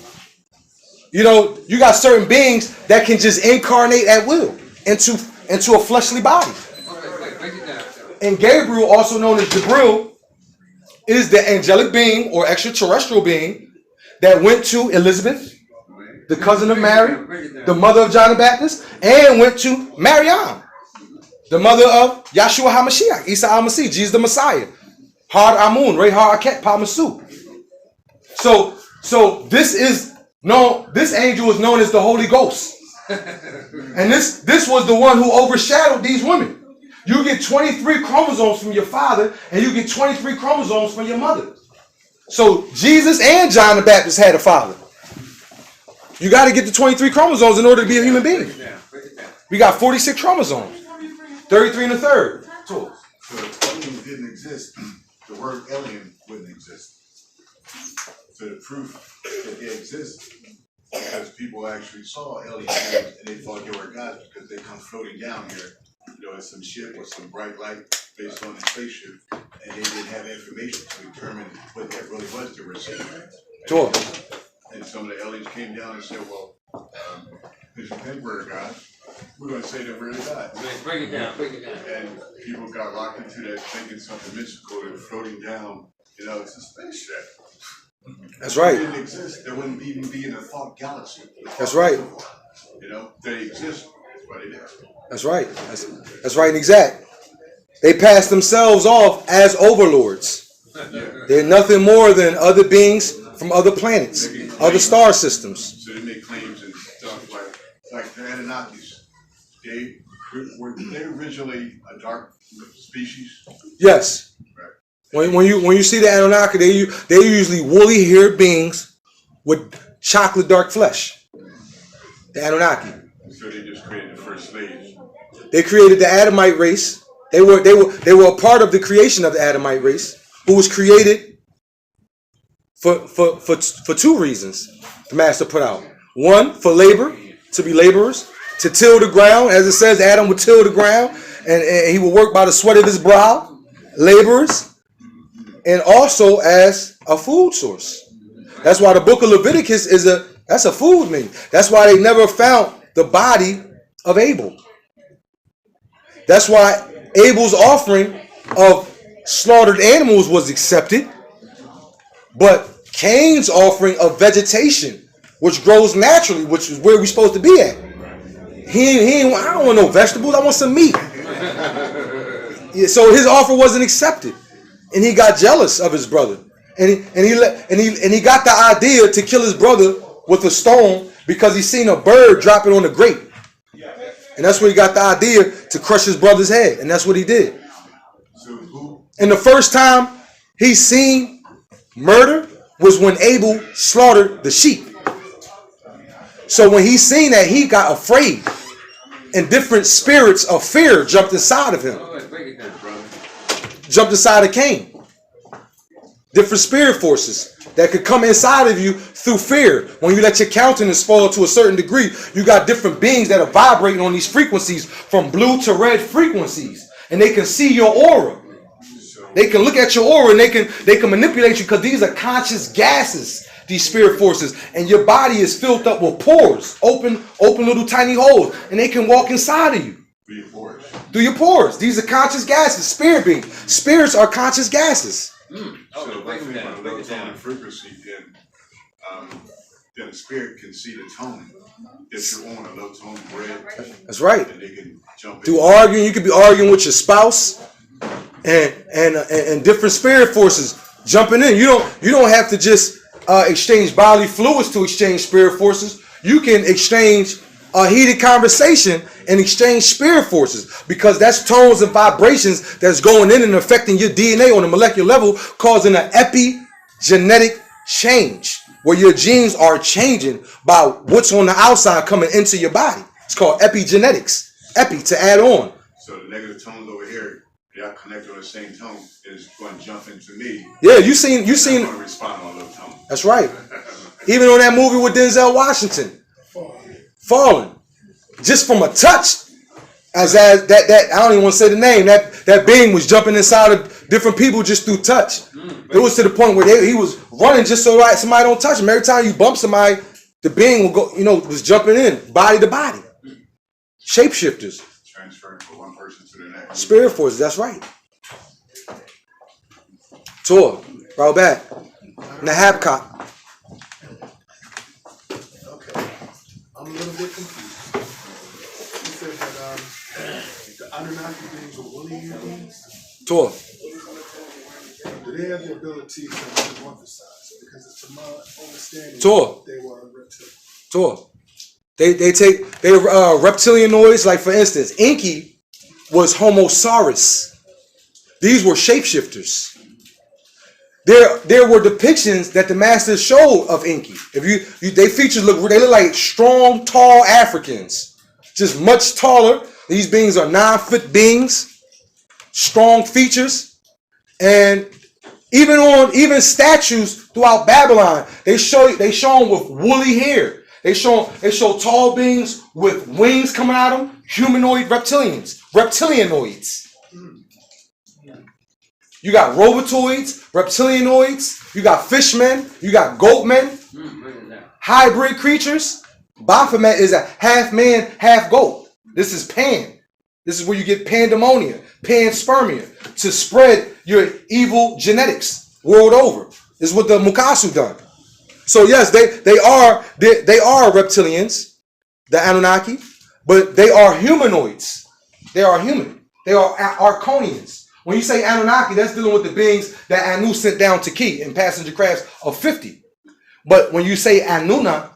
you got certain beings that can just incarnate at will into a fleshly body. And Gabriel, also known as Jibril, is the angelic being or extraterrestrial being that went to Elizabeth, the cousin of Mary, the mother of John the Baptist, and went to Maryam, the mother of Yahshua HaMashiach, Isa al-Masih, Jesus the Messiah, Har Amun, Rei Har Aket Pamasu. So this angel is known as the Holy Ghost. And this was the one who overshadowed these women. You get 23 chromosomes from your father, and you get 23 chromosomes from your mother. So Jesus and John the Baptist had a father. You got to get the 23 chromosomes in order to be a human being. We got 46 chromosomes. 33 and a third. So if aliens didn't exist, the word alien wouldn't exist. So the proof that they exist, because people actually saw aliens and they thought they were gods because they come floating down here, as some ship or some bright light based on the spaceship, and they didn't have information to determine what that really was they were seeing. Sure. And some of the aliens came down and said, well, because you think we're a god, we're going to say that we're a god. Break it down. And people got locked into that thinking something mystical and floating down, it's a spaceship. That's right. If it didn't exist, there wouldn't even be in a thought galaxy. That's right. They exist, that's why they did. That's right. That's right and exact. They pass themselves off as overlords. They're nothing more than other beings from other planets, other star systems. So they make claims and stuff like the Anunnakis. Were they originally a dark species? Yes. Right. When you see the Anunnaki, they usually woolly haired beings with chocolate dark flesh. The Anunnaki. So they just created the first slaves. They created the Adamite race. They were a part of the creation of the Adamite race, who was created for two reasons. The master put out. One, for labor, to be laborers, to till the ground. As it says, Adam would till the ground, and he would work by the sweat of his brow. Laborers, and also as a food source. That's why the book of Leviticus that's a food menu. That's why they never found the body of Abel. That's why Abel's offering of slaughtered animals was accepted, but Cain's offering of vegetation, which grows naturally, which is where we're supposed to be at. I don't want no vegetables. I want some meat. Yeah, so his offer wasn't accepted, and he got jealous of his brother, and he got the idea to kill his brother with a stone because he seen a bird dropping on the grape, and that's where he got the idea to crush his brother's head, and that's what he did. And the first time he seen murder was when Abel slaughtered the sheep. So when he seen that, he got afraid, and different spirits of fear jumped inside of him. Jumped inside of Cain. Different spirit forces that could come inside of you through fear. When you let your countenance fall to a certain degree, you got different beings that are vibrating on these frequencies, from blue to red frequencies, and they can see your aura. They can look at your aura, and they can manipulate you, because these are conscious gases, these spirit forces, and your body is filled up with pores, open little tiny holes, and they can walk inside of you. Through your pores. These are conscious gases, spirit beings. Spirits are conscious gases. So break it down. Low tone frequency, then the spirit can see the tone that you're on a low tone bread. That's right. And they can jump through arguing. You could be arguing with your spouse, and different spirit forces jumping in. You don't have to just exchange bodily fluids to exchange spirit forces. You can exchange a heated conversation and exchange spirit forces, because that's tones and vibrations that's going in and affecting your DNA on a molecular level, causing an epigenetic change where your genes are changing by what's on the outside coming into your body. It's called epigenetics. Epi, to add on. So the negative tones over here, they are connected on the same tone. It's going to jump into me. Yeah, you seen. I'm going to respond on low tone. That's right. Even on that movie with Denzel Washington, Fallen, just from a touch, as that I don't even want to say the name. That being was jumping inside of different people just through touch. It was to the point where he was running just so somebody don't touch him. Every time you bump somebody, the being will go. Was jumping in body to body. Shapeshifters. Transferring from one person to the next. Spirit forces. That's right. Tour, brought back. Nahabcott. Okay, I'm a little bit confused. You said that the Anunnaki beings were woolly beings? Tour. Do they have the ability to metamorphosize? Because it's to my understanding Tour. they were reptilian. Tour. They're reptilianoids. Like, for instance, Enki was Homosaurus. These were shapeshifters. There were depictions that the masters showed of Enki. They features they look like strong, tall Africans, just much taller. These beings are 9-foot beings, strong features, and even statues throughout Babylon, they show them with woolly hair. They show tall beings with wings coming out of them, humanoid reptilianoids. You got robotoids, reptilianoids, you got fishmen, you got goatmen, hybrid creatures. Baphomet is a half man, half goat. This is Pan. This is where you get pandemonium, panspermia, to spread your evil genetics world over. This is what the Mukasu done. So yes, they are reptilians, the Anunnaki, but they are humanoids. They are human. They are Arconians. When you say Anunnaki, that's dealing with the beings that Anu sent down to Ki in passenger crafts of 50. But when you say Anuna,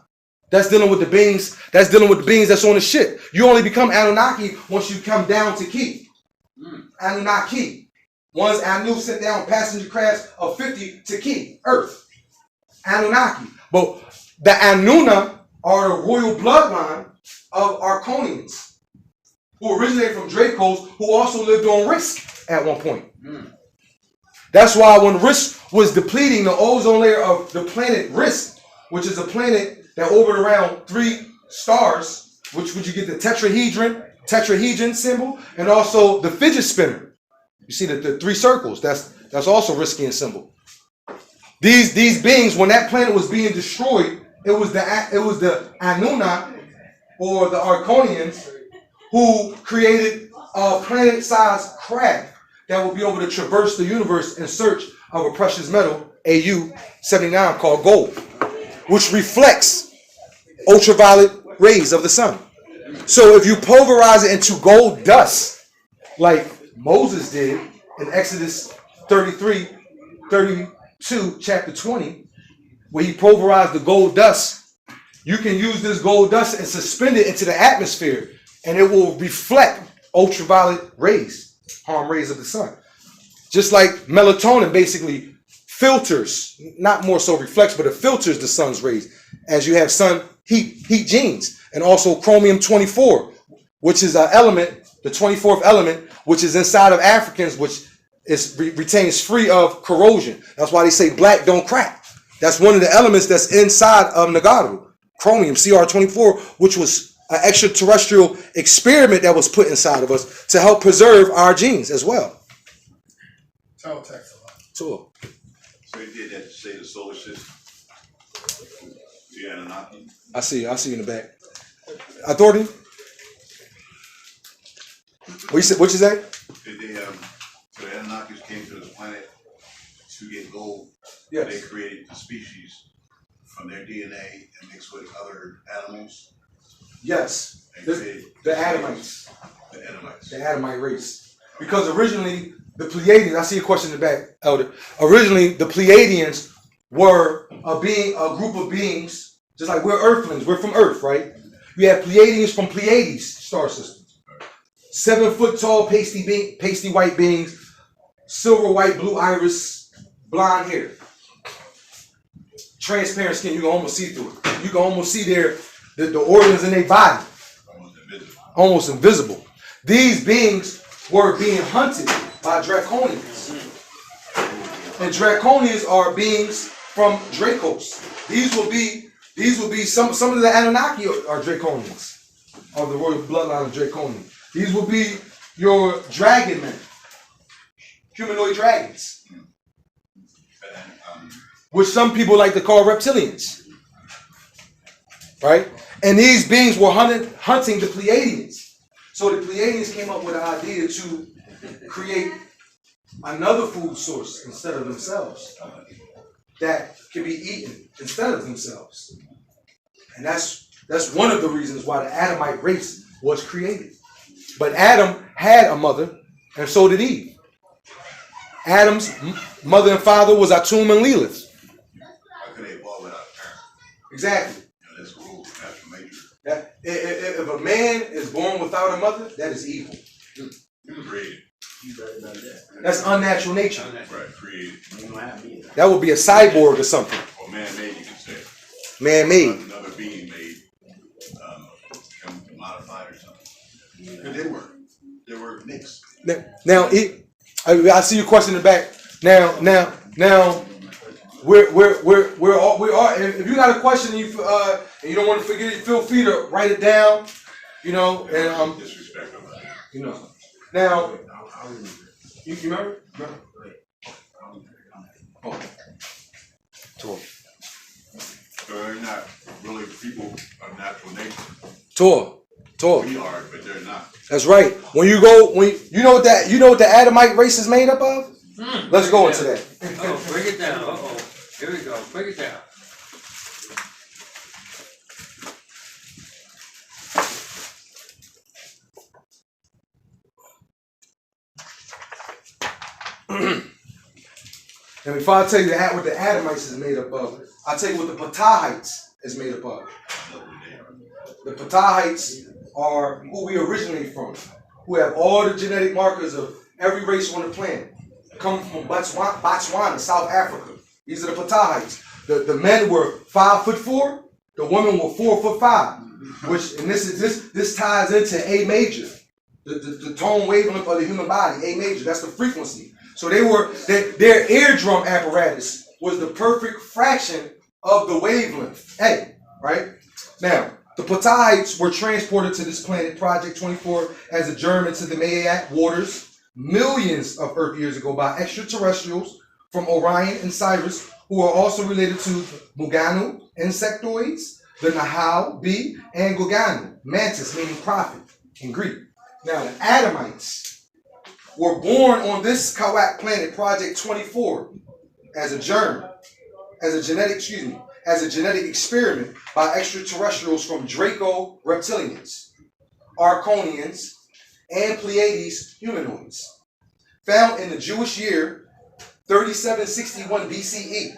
that's dealing with the beings that's on the ship. You only become Anunnaki once you come down to Ki. Anunnaki. One's Anu sent down passenger crafts of 50 to Ki, Earth. Anunnaki. But the Anuna are the royal bloodline of Arconians, who originated from Dracos, who also lived on Risk at one point. That's why when Risk was depleting the ozone layer of the planet Risk, which is a planet that orbited around 3 stars, which would you get the tetrahedron symbol, and also the fidget spinner. You see the 3 circles. That's also Riskian symbol. These beings, when that planet was being destroyed, it was the Anuna or the Arconians who created a planet-sized craft that will be able to traverse the universe in search of a precious metal, AU-79, called gold, which reflects ultraviolet rays of the sun. So if you pulverize it into gold dust, like Moses did in Exodus 33, 32, chapter 20, where he pulverized the gold dust, you can use this gold dust and suspend it into the atmosphere, and it will reflect ultraviolet rays, harm rays of the sun. Just like melatonin basically filters, not more so reflects, but it filters the sun's rays as you have sun heat genes, and also chromium-24, which is an element, the 24th element, which is inside of Africans, which retains free of corrosion. That's why they say black don't crack. That's one of the elements that's inside of Nagaru, chromium, Cr24, which was an extraterrestrial experiment that was put inside of us to help preserve our genes as well. Tell text a lot. Sure. So you did that to say the solar system? The Anunnaki? I see you in the back. Authority? What you say? Did they, so the Anunnakis came to this planet to get gold. Yes. They created the species from their DNA and mixed with other animals. Yes. And The created Adamites. the Adamites. The Adamite race. Because originally, the Pleiadians, I see a question in the back, Elder. Originally, the Pleiadians were a group of beings, just like we're Earthlings, we're from Earth, right? We have Pleiadians from Pleiades star system. 7 foot tall, pasty white beings, silver white, blue iris, blonde hair. Transparent skin, you can almost see through it. You can almost see the organs in their body. Almost invisible. These beings were being hunted by Draconians. And Draconians are beings from Dracos. These will be some of the Anunnaki are Draconians, of the royal bloodline of Draconian. These will be your dragon men, humanoid dragons, which some people like to call reptilians, right? And these beings were hunting the Pleiadians. So the Pleiadians came up with an idea to create another food source instead of themselves that can be eaten instead of themselves. And that's one of the reasons why the Adamite race was created. But Adam had a mother, and so did Eve. Adam's mother and father was Atum and Lilith. How could they evolve without a parent? Exactly. That's cool. Natural nature. That, if a man is born without a mother, that is evil. Created. That's unnatural nature. Right, created. That would be a cyborg or something. Or man-made, you could say. Man-made. Another being made, modified or something. But they were mixed. Now, I see your question in the back. Now, we're all. If you got a question and you don't want to forget it, feel free to write it down. You know, and Disrespect of that. you know. Now, you remember? Oh. Tour. So they're not really people of natural nature. Tour. We are, but they're not. That's right. When you know what the Adamite race is made up of? Let's go into that. Oh, break it down. Here we go. Break it down. And before I tell you what the Adamites is made up of, I'll tell you what the Patahites is made up of. The Patahites are who we originate from, who have all the genetic markers of every race on the planet. Come from Botswana, South Africa. These are the Patahites. The men were 5'4", the women were 4'5", which and this ties into A major, the tone wavelength of the human body. A major, that's the frequency. So their eardrum apparatus was the perfect fraction of the wavelength A, right? Now, the Patahites were transported to this planet, Project 24, as a germ into the Mayak waters millions of Earth years ago by extraterrestrials from Orion and Sirius, who are also related to Muganu, insectoids, the Nahau bee, and Goganu, mantis, meaning prophet. in Greek. Now, the Adamites were born on this Kawak planet, Project 24, as a germ, as a genetic experiment by extraterrestrials from Draco Reptilians, Arconians, and Pleiades humanoids, found in the Jewish year 3761 BCE.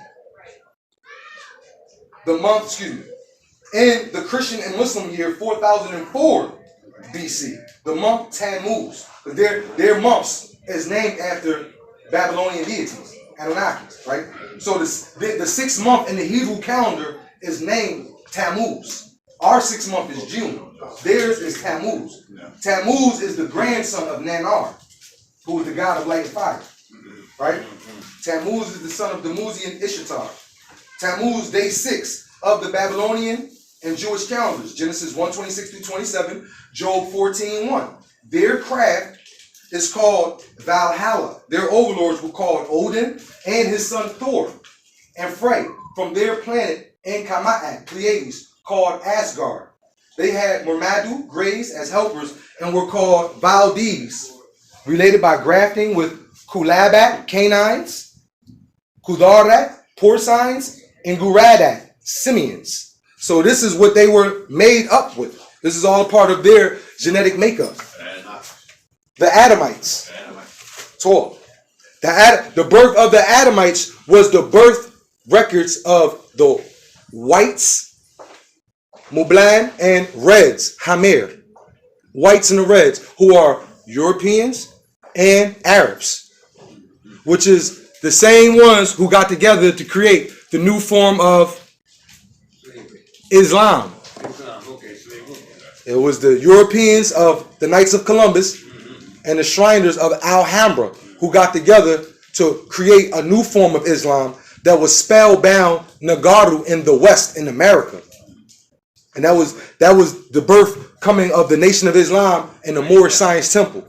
In the Christian and Muslim year 4004 BC, the month Tammuz. Their months is named after Babylonian deities, Anunnakis, right? So the 6th month in the Hebrew calendar is named Tammuz. Our 6th month is June. Theirs is Tammuz. Tammuz is the grandson of Nanar, who is the god of light and fire, right? Tammuz is the son of Dumuzi Ishtar. Tammuz, day 6 of the Babylonian and Jewish calendars. Genesis 1:26 through 27, Job 14:1. Their craft is called Valhalla. Their overlords were called Odin and his son Thor and Frey from their planet in Kama'at, Pleiades, called Asgard. They had Murmadu, Greys as helpers and were called Valdes, related by grafting with Kulabat, canines, Kudarat, porcines, and Guradat, simians. So this is what they were made up with. This is all part of their genetic makeup. The Adamites. Talk. The birth of the Adamites was the birth records of the whites, Mublan, and reds, Hamer. Whites and the reds, who are Europeans and Arabs, which is the same ones who got together to create the new form of Islam. It was the Europeans of the Knights of Columbus and the Shriners of Alhambra who got together to create a new form of Islam that was spellbound Nagaru in the West in America. And that was the birth coming of the Nation of Islam and the Moorish Science Temple.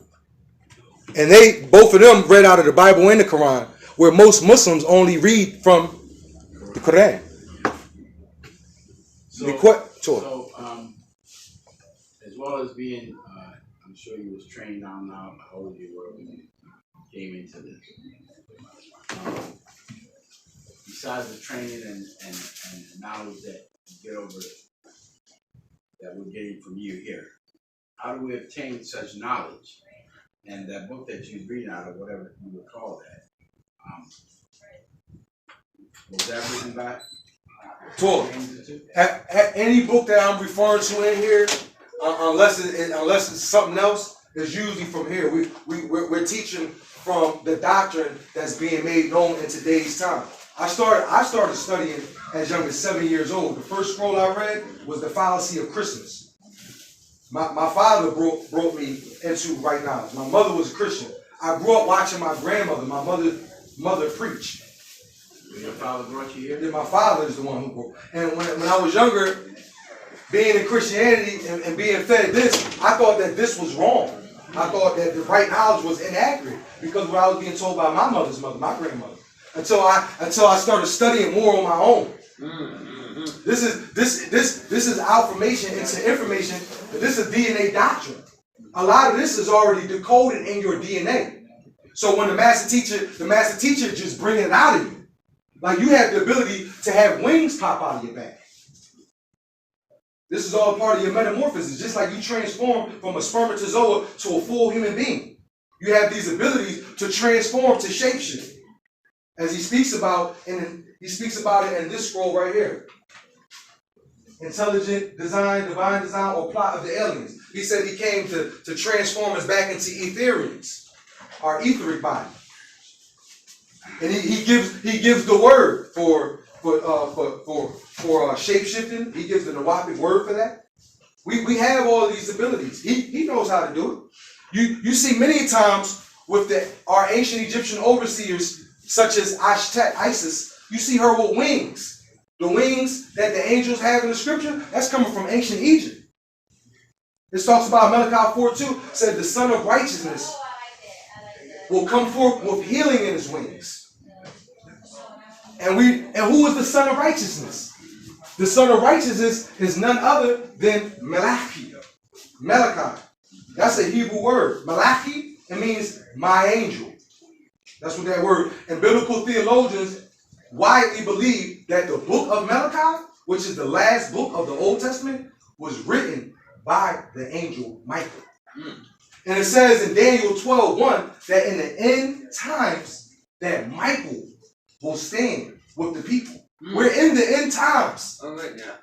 And both of them read out of the Bible and the Quran, where most Muslims only read from the Quran. So, as well as being, I'm sure you was trained on how old you were when you came into this. Besides the training and the knowledge that you get over that we're getting from you here, how do we obtain such knowledge? And that book that you read out, or whatever you would call that, was that written by? Talk. Any book that I'm referring to in here, unless it's something else, is usually from here. We're teaching from the doctrine that's being made known in today's time. I started studying as young as 7 years old. The first scroll I read was The Fallacy of Christmas. My father brought me into right knowledge. My mother was a Christian. I grew up watching my grandmother, my mother preach. Your father brought you here? Then my father is the one who brought. And when I was younger, being in Christianity and being fed this, I thought that this was wrong. I thought that the right knowledge was inaccurate because what I was being told by my mother's mother, my grandmother. Until I started studying more on my own. Mm-hmm. This is affirmation into information. This is DNA doctrine. A lot of this is already decoded in your DNA. So when the master teacher just bringing it out of you. Like you have the ability to have wings pop out of your back. This is all part of your metamorphosis. Just like you transform from a spermatozoa to a full human being. You have these abilities to transform to shapeshift. As he speaks about it in this scroll right here. Intelligent design, divine design, or plot of the aliens. He said he came to transform us back into Etherians, our etheric body. And he gives the word for shape-shifting. He gives the Nawapic word for that. We have all of these abilities. He knows how to do it. You see many times with our ancient Egyptian overseers, such as Ashtet, Isis, you see her with wings. The wings that the angels have in the scripture, that's coming from ancient Egypt. This talks about Malachi 4:2, said the Son of Righteousness will come forth with healing in his wings. And who is the Son of Righteousness? The Son of Righteousness is none other than Malachi. That's a Hebrew word. Malachi, it means my angel. That's what that word. And biblical theologians widely believe that the book of Malachi, which is the last book of the Old Testament, was written by the angel Michael. And it says in Daniel 12:1 that in the end times that Michael will stand with the people. We're in the end times.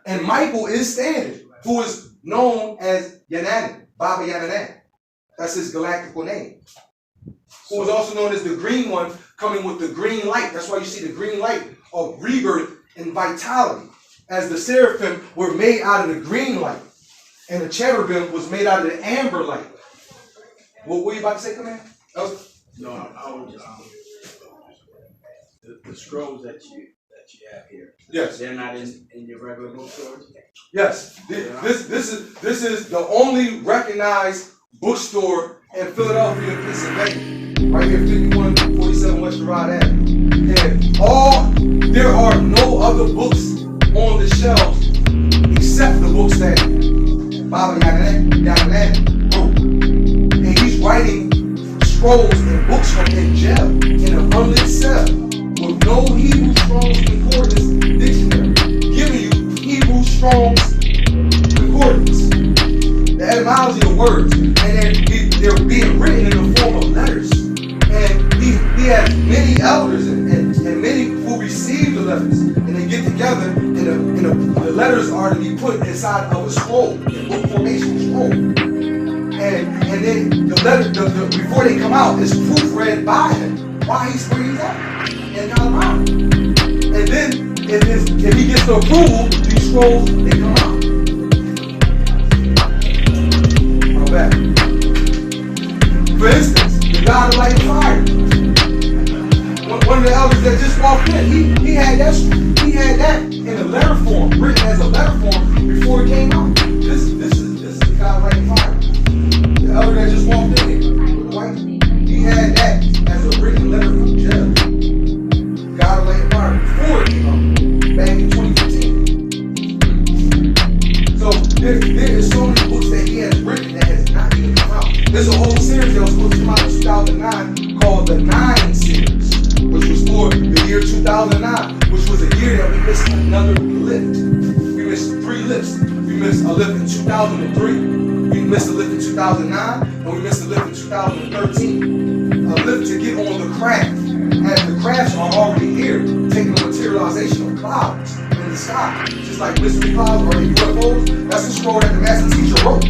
And Michael is standing, who is known as Yananan, Baba Yananan. That's his galactical name. Who is also known as the green one, coming with the green light. That's why you see the green light of rebirth and vitality. As the seraphim were made out of the green light, and the cherubim was made out of the amber light. What were you about to say, Command? No, I was the scrolls that you have here. Yes. They're not in your regular bookstores? Yes. This is the only recognized bookstore in Philadelphia, Pennsylvania. Right here, 5147 West Rod Avenue. And there are no other books on the shelves except the books that Baba Yananan wrote. And he's writing scrolls and books from in jail in an unlit cell with no Hebrew Strong's Concordance dictionary, giving you Hebrew Strong's Concordance, the etymology of words, and then they're being written in the form of letters. And he has many elders and many who receive the letters, and they get together, and the letters are to be put inside of a scroll, a book formation scroll. And then the letter, before they come out, is proofread by him while he's where he's at in Colorado. And then if he gets the approval, these scrolls they come out. Come back. For instance, the God of light and fire. One of the elders that just walked in, he had that in a letter form, written as a letter form before it came out. This is the God of light and fire. The elder that just walked in here, with the white, he had that as a written letter from jail. God of light and fire before it came out, back in 2015. So there is so many books that he has written that has not even come out. There's a whole series that was supposed to come out in 2009 called the 9 series, which was for the year 2009, which was a year that we missed another lift. We missed 3 lifts. We missed a lift in 2003. We missed a lift in 2009, and we missed a lift in 2013. A lift to get on the craft, as the crafts are already here, taking the materialization of clouds in the sky, just like mystery clouds or UFOs. That's the scroll that the master teacher wrote.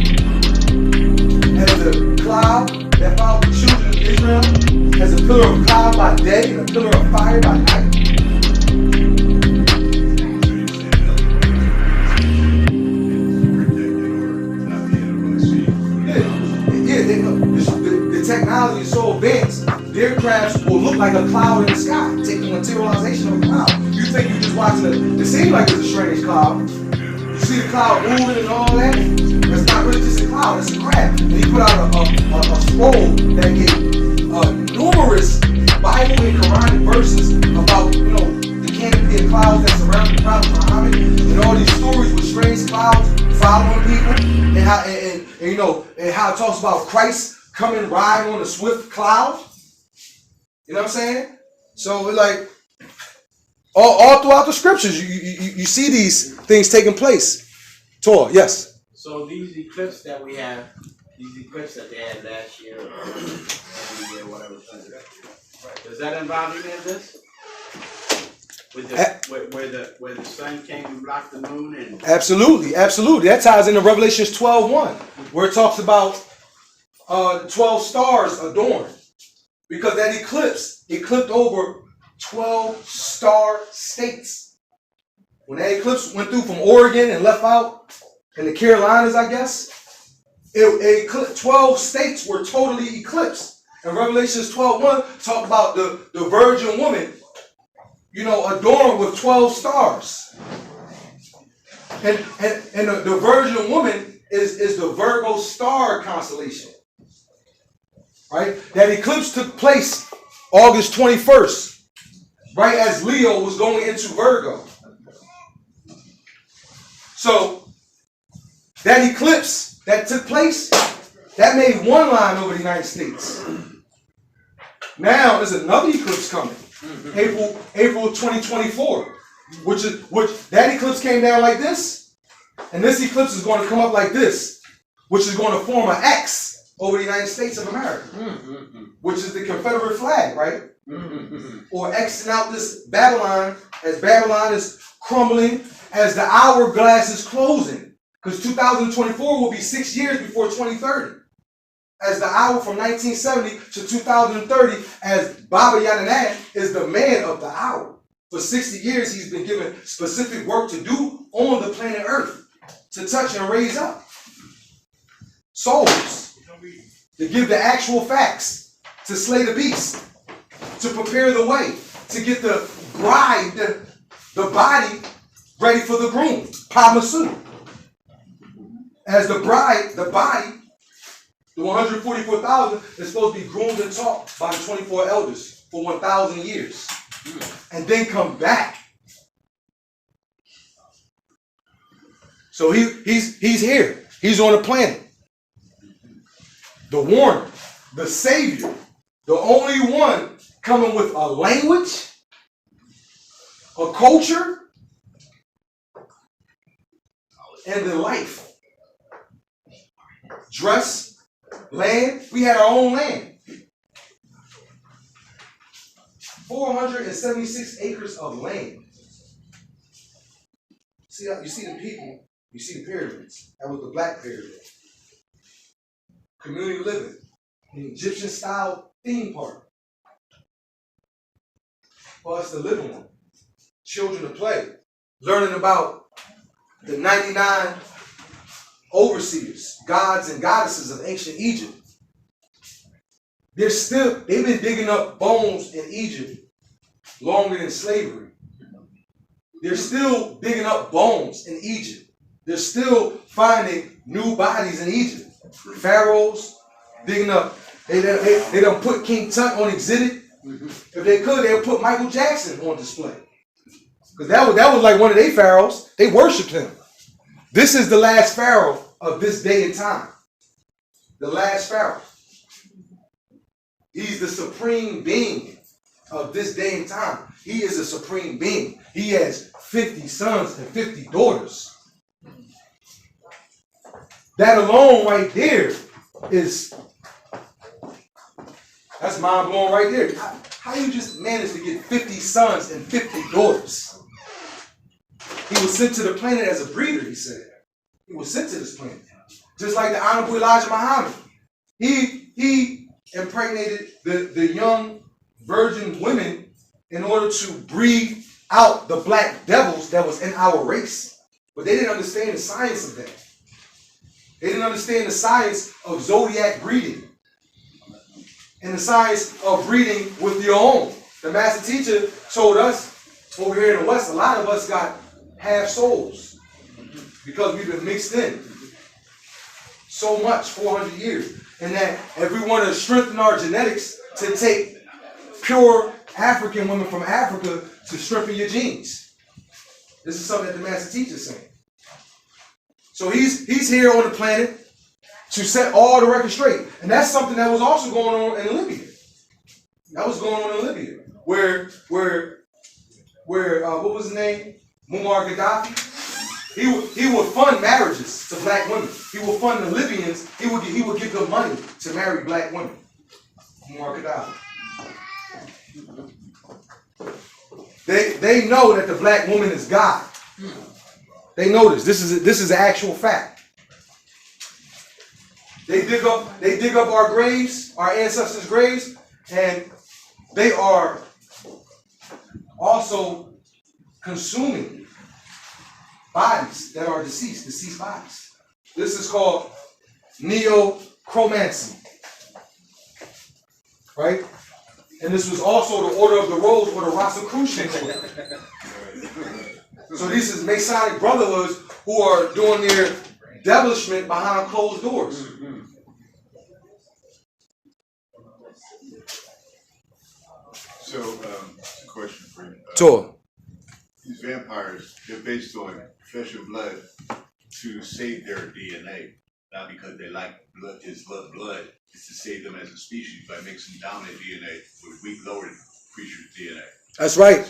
As the cloud that followed the children of Israel, as a pillar of cloud by day and a pillar of fire by night. The technology is so advanced, their crafts will look like a cloud in the sky, taking materialization of a cloud. You think you're just watching it seems like it's a strange cloud. You see the cloud moving and all that. It's not really just a cloud, it's a craft. And he put out a scroll that gave numerous Bible and Quranic verses about, the canopy of clouds that surround the Prophet Muhammad, and all these stories with strange clouds following people, and how and how it talks about Christ coming riding on a swift cloud. You know what I'm saying? So like all throughout the scriptures, you see these things taking place. Tor, yes. So these eclipses that we have, these eclipses that they had last year, or whatever, does that involve any of this? With the where the sun came and blocked the moon and absolutely. That ties into Revelations 12:1, where it talks about 12 stars adorned, because that eclipse eclipsed over 12 star states. When that eclipse went through from Oregon and left out in the Carolinas, I guess, 12 states were totally eclipsed. And Revelations 12:1 talk about the virgin woman, adorned with 12 stars. And the virgin woman is the Virgo star constellation. Right? That eclipse took place August 21st, right as Leo was going into Virgo. So that eclipse that took place That made one line over the United States. Now there's another eclipse coming, April 2024, which that eclipse came down like this, and this eclipse is going to come up like this, which is going to form an X over the United States of America, which is the Confederate flag, right? Or Xing out this Babylon as Babylon is crumbling, as the hourglass is closing, because 2024 will be 6 years before 2030. As the hour from 1970 to 2030, as Baba Yanana is the man of the hour. For 60 years, he's been given specific work to do on the planet Earth, to touch and raise up souls, to give the actual facts, to slay the beast, to prepare the way, to get the bride, the body, ready for the groom, Pamasu. As the bride, the body, the 144,000 is supposed to be groomed and taught by the 24 elders for 1,000 years. And then come back. So he's here. He's on the planet. The warner, the savior, the only one coming with a language, a culture, and the life. Dress, land. We had our own land. 476 acres of land. See, you see the people, you see the pyramids. That was the Black Pyramid. Community living, an Egyptian style theme park for us to live on. Children to play, learning about the 99 overseers, gods and goddesses of ancient Egypt. They've been digging up bones in Egypt longer than slavery. They're still digging up bones in Egypt. They're still finding new bodies in Egypt. Pharaohs digging up. They don't put King Tut on exhibit. If they could, they would put Michael Jackson on display. Because that was like one of their pharaohs. They worshipped him. This is the last pharaoh of this day and time. The last pharaoh. He's the supreme being of this day and time. He is a supreme being. He has 50 sons and 50 daughters. That alone right there that's mind blowing right there. How you just managed to get 50 sons and 50 daughters? He was sent to the planet as a breeder, he said. He was sent to this planet. Just like the Honorable Elijah Muhammad. He impregnated the young virgin women in order to breed out the black devils that was in our race. But they didn't understand the science of that. They didn't understand the science of zodiac breeding and the science of breeding with your own. The master teacher told us over here in the West, a lot of us got half souls because we've been mixed in so much, 400 years. And that if we want to strengthen our genetics to take pure African women from Africa to strengthen your genes. This is something that the master teacher is saying. So he's here on the planet to set all the records straight. And that's something that was also going on in Libya. That was going on in Libya. Where what was his name? Muammar Gaddafi. He would fund marriages to black women. He would fund the Libyans. He would give them money to marry black women. Muammar Gaddafi. They know that the black woman is God. They know this. This is an actual fact. They dig up our graves, our ancestors' graves, and they are also consuming bodies that are deceased bodies. This is called neocromancy. Right? And this was also the Order of the Rose or the Rosicrucian Order. So these is Masonic brotherhoods who are doing their devilishment behind closed doors. So, a question for you. Sure. These vampires, they're based on flesh and blood to save their DNA. not because they like blood, his blood. It's to save them as a species by mixing dominant DNA with weak lower creatures' DNA. That's right.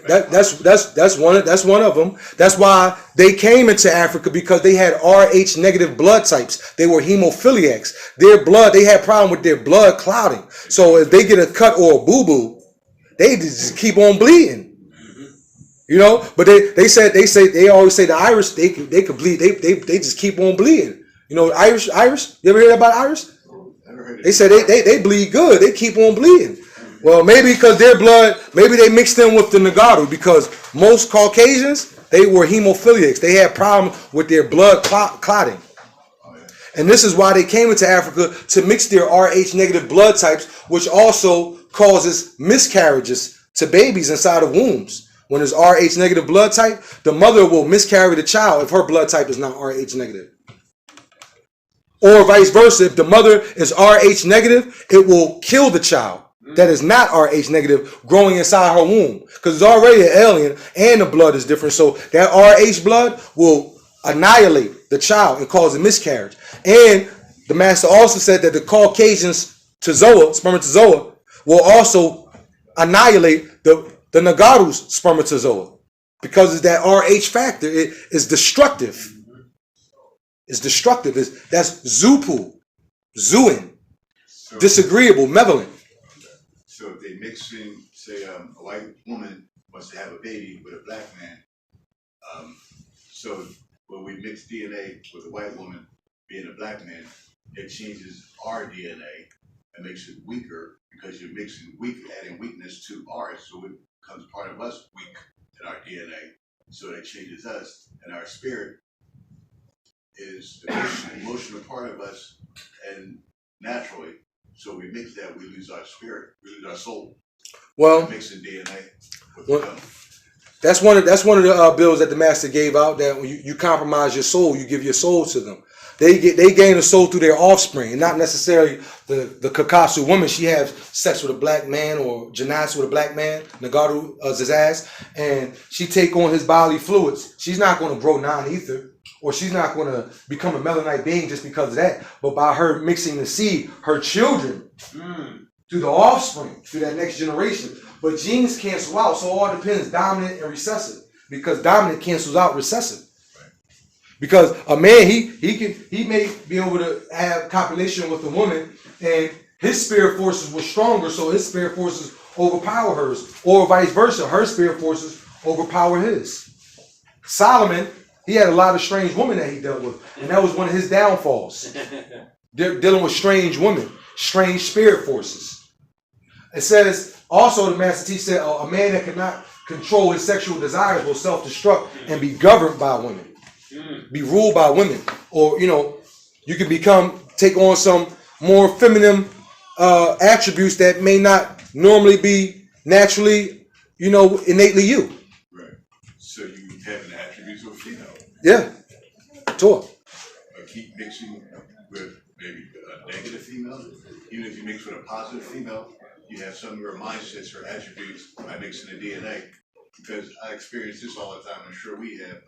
That's one of them. That's why they came into Africa, because they had Rh negative blood types. They were hemophiliacs. Their blood, they had problem with their blood clotting. So if they get a cut or a boo boo, they just keep on bleeding. You know, but they always say the Irish they could bleed. They just keep on bleeding. You know, Irish. You ever hear about Irish? They said they bleed good. They keep on bleeding. Well, maybe because their blood, maybe they mixed in with the Nagaru, because most Caucasians, they were hemophiliacs. They had problem with their blood clotting. And this is why they came into Africa, to mix their Rh negative blood types, which also causes miscarriages to babies inside of wombs. When there's Rh negative blood type, the mother will miscarry the child if her blood type is not Rh negative. Or vice versa, if the mother is Rh negative, it will kill the child that is not Rh negative growing inside her womb, because it's already an alien and the blood is different. So that Rh blood will annihilate the child and cause a miscarriage. And the master also said that the Caucasians spermatozoa will also annihilate the Nagaru's spermatozoa, because it's that Rh factor. It is destructive. It's destructive. That's Zupu, Zuin, disagreeable, malevolent. So if they mix in, say, a white woman wants to have a baby with a black man, so when we mix DNA with a white woman being a black man, it changes our DNA and makes it weaker, because you're mixing adding weakness to ours, so it becomes part of us weak in our DNA. So that changes us, and our spirit is the emotional part of us, and naturally, so we mix that, we lose our spirit, we lose our soul. Well, mixing DNA with that's one of the bills that the master gave out, that when you compromise your soul, you give your soul to them. They gain a soul through their offspring, and not necessarily the Kakasu woman. She has sex with a black man, or Janais with a black man, Nagaru Zazaz, and she take on his bodily fluids. She's not going to grow non-ether, or she's not going to become a melanite being just because of that. But by her mixing the seed, her children, through the offspring, through that next generation. But genes cancel out, so it all depends dominant and recessive, because dominant cancels out recessive. Because a man, he may be able to have copulation with a woman, and his spirit forces were stronger, so his spirit forces overpower hers, or vice versa, her spirit forces overpower his. Solomon, he had a lot of strange women that he dealt with, and that was one of his downfalls. Dealing with strange women, strange spirit forces. It says also, the master teacher said, a man that cannot control his sexual desires will self-destruct and be governed by women. Be ruled by women, or you can take on some more feminine attributes that may not normally be naturally, innately you. Right. So you have an attributes of a female. Yeah. Talk. Keep mixing with maybe a negative female. Even if you mix with a positive female, you have some of your mindsets or attributes by mixing the DNA. Because I experience this all the time. I'm sure we have.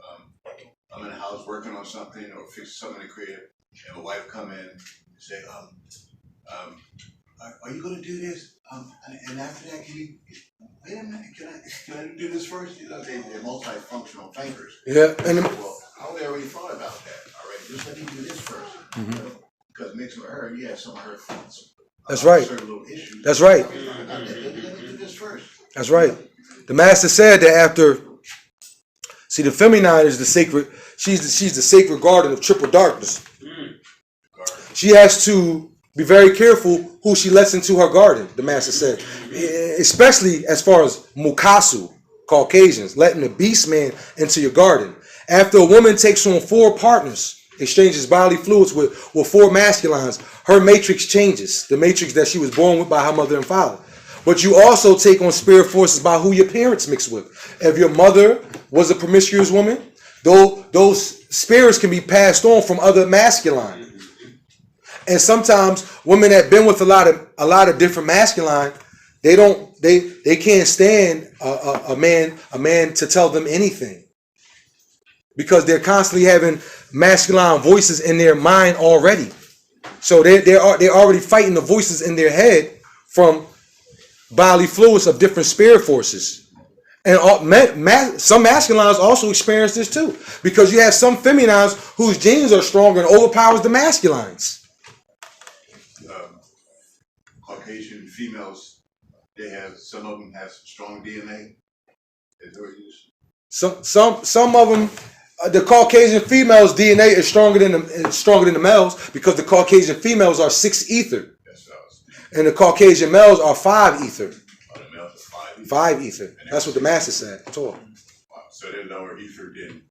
I'm in the house working on something or fixing something in the crib, and my wife come in and say, are you going to do this? And after that, can you, wait a minute, can I do this first? They're multifunctional thinkers. Yeah. Well, I already thought about that already. Just let me do this first. Because mixing with her, you have some of her thoughts. That's right. Little issues. That's right. Let me do this first. That's right. The master said that after, see, the feminine is the sacred, she's the sacred garden of triple darkness. She has to be very careful who she lets into her garden, the master said. Especially as far as Mukasu, Caucasians, letting the beast man into your garden. After a woman takes on 4 partners, exchanges bodily fluids with 4 masculines, her matrix changes. The matrix that she was born with by her mother and father. But you also take on spirit forces by who your parents mix with. If your mother was a promiscuous woman, those spirits can be passed on from other masculine. And sometimes women that been with a lot of different masculine, they can't stand a man to tell them anything, because they're constantly having masculine voices in their mind already. So they're already fighting the voices in their head from bodily fluids of different spirit forces. And some masculines also experience this too, because you have some feminines whose genes are stronger and overpowers the masculines. Caucasian females, some of them have strong DNA. Some of them, the Caucasian females' DNA is stronger than the males, because the Caucasian females are 6 ether, and the Caucasian males are 5 ether. Oh, the males are 5 ether. 5 ether. That's what the master said. Wow. So they're lower ether than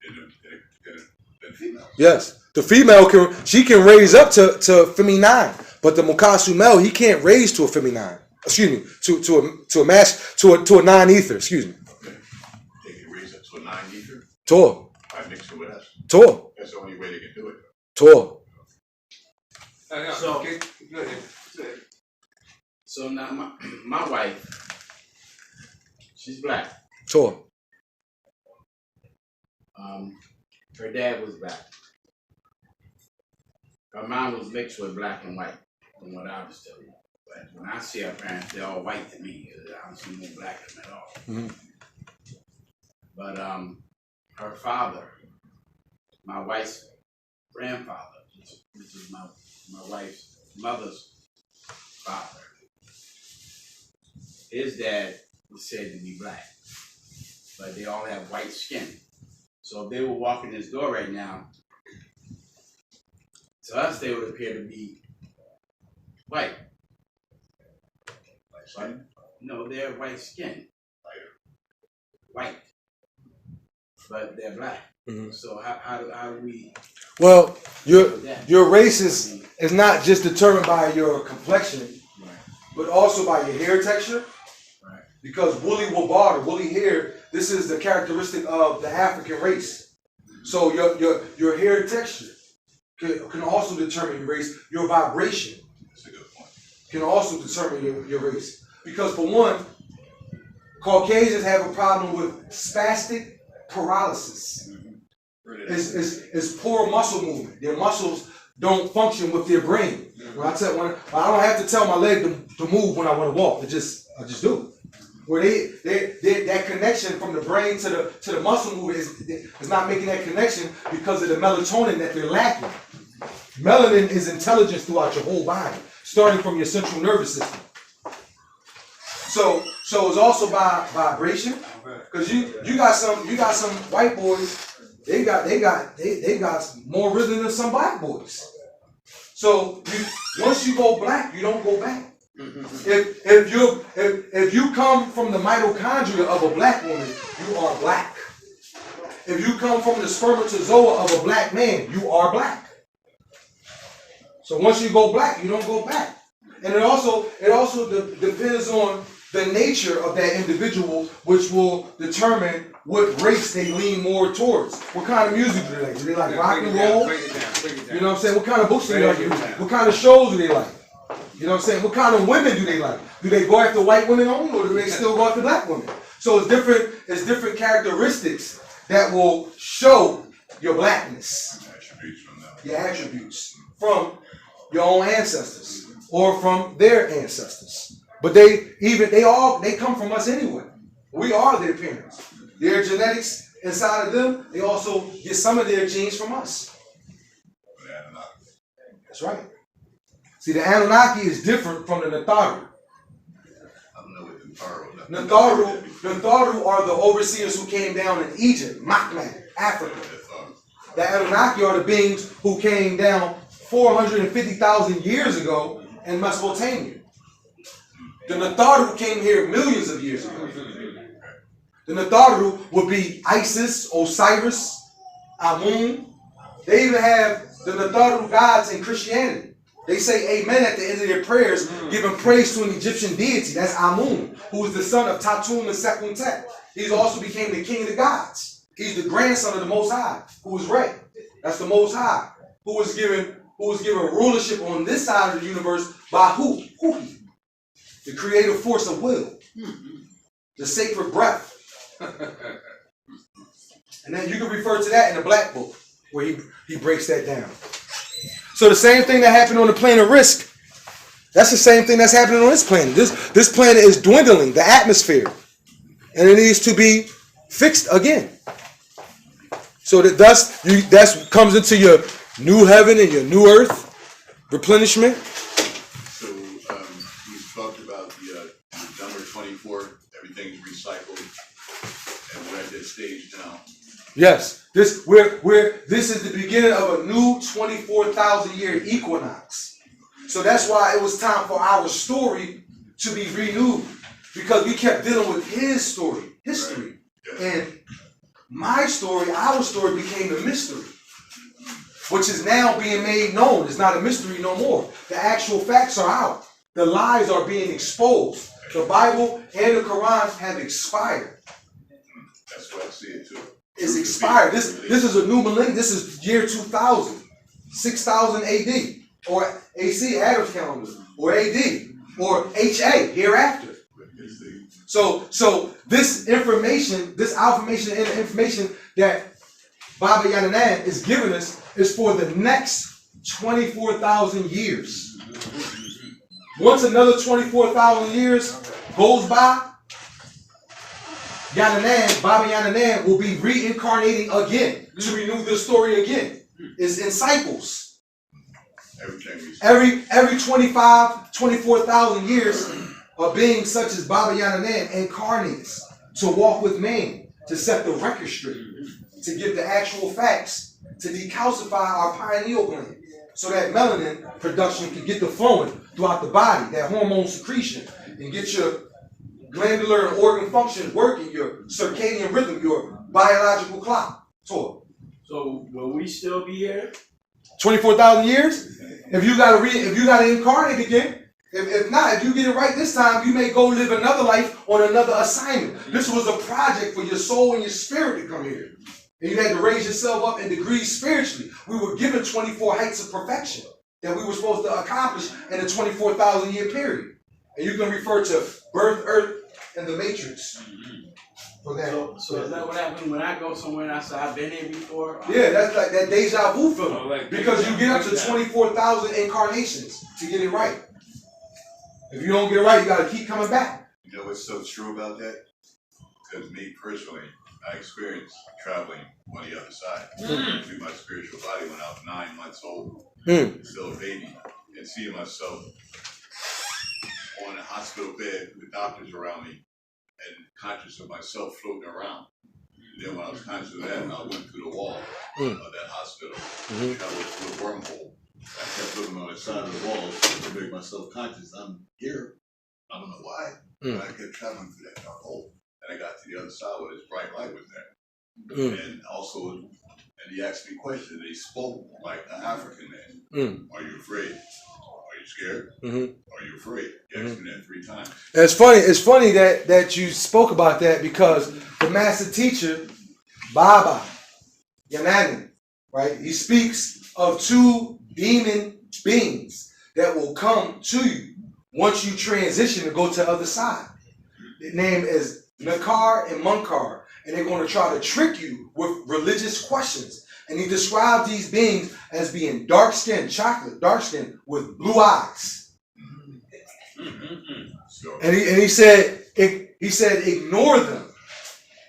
females. Yes, the female can raise up to feminine, but the Mukasu male, he can't raise to a feminine. Excuse me, to a 9 ether. Excuse me. Okay. They can raise up to a 9 ether. Tour. By mixing with us. Tour. That's the only way they can do it. Tour. So- Okay, go ahead. So now my wife, she's black. Tour. Her dad was black. Her mom was mixed with black and white, from what I was telling you. But when I see her parents, they're all white to me. I don't see no black in them at all. Mm-hmm. But her father, my wife's grandfather, which is my wife's mother's father, his dad was said to be black, but they all have white skin. So if they were walking this door right now, to us they would appear to be white. But no, they're white skin. White. But they're black. Mm-hmm. So how do we? Well, your race is not just determined by your complexion, Right. but also by your hair texture. Right. Because woolly hair, this is the characteristic of the African race. So your hair texture can also determine your race. Your vibration That's a good point. can also determine your race. Because for one, Caucasians have a problem with spastic paralysis. It's poor muscle movement. Their muscles don't function with their brain. When I don't have to tell my leg to move when I want to walk. I just do. Where that connection from the brain to the muscle movement is not making that connection because of the melatonin that they're lacking. Melanin is intelligence throughout your whole body, starting from your central nervous system. So it's also by vibration, because you got some white boys. They got more rhythm than some black boys. So once you go black, you don't go back. If you come from the mitochondria of a black woman, you are black. If you come from the spermatozoa of a black man, you are black. So once you go black, you don't go back. And it also depends on the nature of that individual, which will determine what race they lean more towards. What kind of music do they like? Do they like rock and roll? Break it down. You know what I'm saying? What kind of books do they like? What kind of shows do they like? You know what I'm saying? What kind of women do they like? Do they go after white women only, or do they still go after black women? So it's different characteristics that will show your blackness, your attributes from your own ancestors or from their ancestors. But they come from us anyway. We are their parents. Their genetics inside of them, they also get some of their genes from us. That's right. See, the Anunnaki is different from the Natharu. I don't know what Natharu are the overseers who came down in Egypt, Makmak, Africa. The Anunnaki are the beings who came down 450,000 years ago in Mesopotamia. The Natharu came here millions of years ago. The Natharu would be Isis, Osiris, Amun. They even have the Natharu gods in Christianity. They say amen at the end of their prayers, giving praise to an Egyptian deity. That's Amun, who is the son of Tatum and Sekhuntet. He also became the king of the gods. He's the grandson of the Most High, who is Re. That's the Most High, who was given rulership on this side of the universe by who? Huhi, the creative force of will, the sacred breath. And then you can refer to that in the Black Book. where he breaks that down. So the same thing that happened on the plane of risk, that's the same thing that's happening on this planet. This planet is dwindling, the atmosphere, and it needs to be fixed again. So that comes into your new heaven and your new earth replenishment. So we talked about the number 24. Everything's recycled, and we're at that stage now. Yes, this is the beginning of a new 24,000 year equinox. So that's why it was time for our story to be renewed, because we kept dealing with his story, history, Right. and my story, our story became a mystery, which is now being made known. It's not a mystery no more. The actual facts are out. The lies are being exposed. The Bible and the Quran have expired. That's what I see it too. It's expired. This is a new millennium. This is year 2000, 6000 AD, or AC, Adam's calendar, or AD, or HA, hereafter. So this information, this affirmation and the information that Baba Yananan is giving us is for the next 24,000 years. Once another 24,000 years goes by, Baba Yananan will be reincarnating again to renew this story again. It's in cycles. Every 24,000 years, a being such as Baba Yananan incarnates to walk with man, to set the record straight, to give the actual facts, to decalcify our pineal gland, so that melanin production can get the flowing throughout the body, that hormone secretion, and get your glandular and organ functions working, your circadian rhythm, your biological clock. So will we still be here? 24,000 years? If you gotta incarnate again, if not, if you get it right this time, you may go live another life on another assignment. This was a project for your soul and your spirit to come here. And you had to raise yourself up in degrees spiritually. We were given 24 heights of perfection that we were supposed to accomplish in a 24,000 year period. And you can refer to birth, earth, and the matrix. For that. So is that what happened when I go somewhere and I say I've been here before? Yeah, that's like that deja vu feeling. Oh, like because you get up to 24,000 incarnations to get it right. If you don't get it right, you got to keep coming back. You know what's so true about that? Because me personally, I experienced traveling on the other side through my spiritual body when I was 9 months old, still a baby, and seeing myself on a hospital bed with doctors around me and conscious of myself floating around. And then when I was conscious of that, I went through the wall of that hospital, traveled through a wormhole. I kept looking on the side of the wall to make myself conscious. I'm here. I don't know why, but I kept traveling through that dark hole. And I got to the other side where this bright light was there. And also, and he asked me questions. He spoke like an African man. Are you afraid? Are you scared? Are you afraid? He asked me that 3 times. It's funny that you spoke about that, because the master teacher, Baba Yananan, right? He speaks of 2 demon beings that will come to you once you transition and go to the other side. The name is Nakar and Munkar, and they're going to try to trick you with religious questions. And he described these beings as being dark-skinned, chocolate, dark-skinned, with blue eyes. And he said ignore them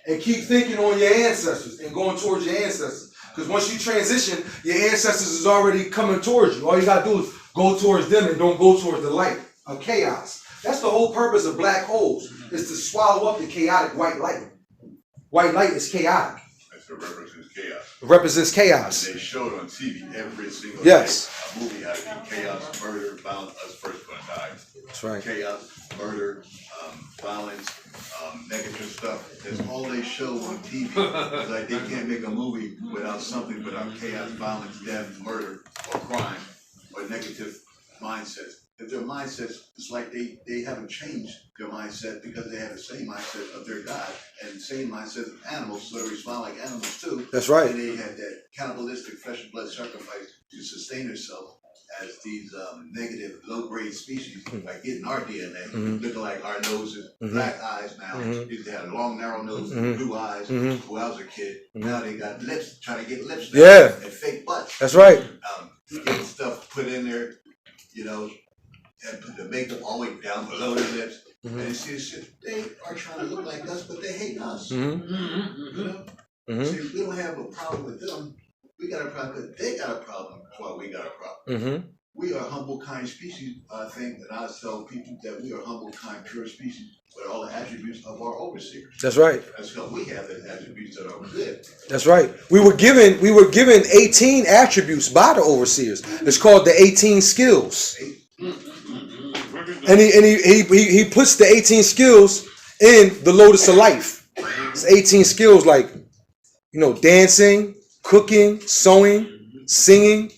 and keep thinking on your ancestors and going towards your ancestors. Because once you transition, your ancestors is already coming towards you. All you got to do is go towards them and don't go towards the light of chaos. That's the whole purpose of black holes, is to swallow up the chaotic white light. White light is chaotic. That's what represents chaos. It represents chaos. And they showed on TV every single Yes. day. A movie had to be chaos, murder, violence. Us first going to die. That's right. Chaos, murder, violence, negative stuff. That's all they show on TV. It's like they can't make a movie without something without chaos, violence, death, murder, or crime, or negative mindsets. If their mindsets, it's like they haven't changed their mindset, because they have the same mindset of their God and the same mindset of animals, so they respond like animals too. That's right. And they had that cannibalistic flesh and blood sacrifice to sustain themselves as these negative low-grade species by getting our DNA, looking like our noses, black eyes now. They used to have long, narrow noses, blue eyes. When I was a kid, now they got lips, trying to get lips now, and fake butts. That's right. Getting stuff put in there, you know, and put the makeup all the way down below their lips. And you see this shit, they are trying to look like us, but they hate us. You know? See, we don't have a problem with them. We got a problem because they got a problem. That's why we got a problem. We are a humble, kind species, I think, and I tell people that we are a humble, kind, pure species with all the attributes of our overseers. That's right. That's because we have the attributes that are good. That's right. We were given 18 attributes by the overseers. It's called the 18 skills. And he puts the 18 skills in the lotus of life. It's 18 skills like, you know, dancing, cooking, sewing, singing.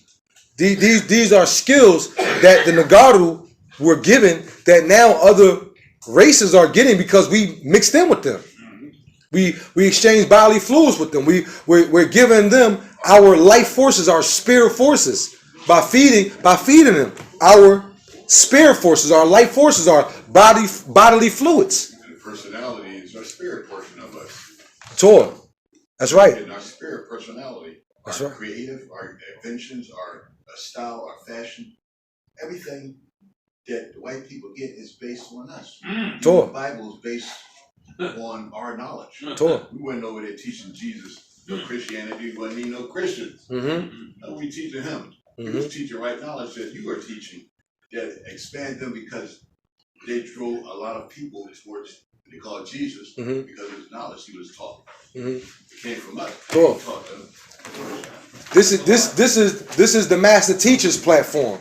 These are skills that the Nagaru were given that now other races are getting because we mixed in with them. We exchange bodily fluids with them. We're giving them our life forces, our spirit forces by feeding them our spirit forces, our life forces, our bodily fluids. And the personality is our spirit portion of us. Torah. That's right. And our spirit personality, That's our right. creative, our inventions, our style, our fashion, everything that the white people get is based on us. Torah. The Bible is based on our knowledge. Torah. We went over there teaching Jesus, no Christianity, wasn't even no Christians. No, we teaching him. He was teaching right knowledge that you are teaching, that expand them because they drove a lot of people towards what they call Jesus because of his knowledge he was taught. It came from us. Torah. He taught them. This is the master teacher's platform.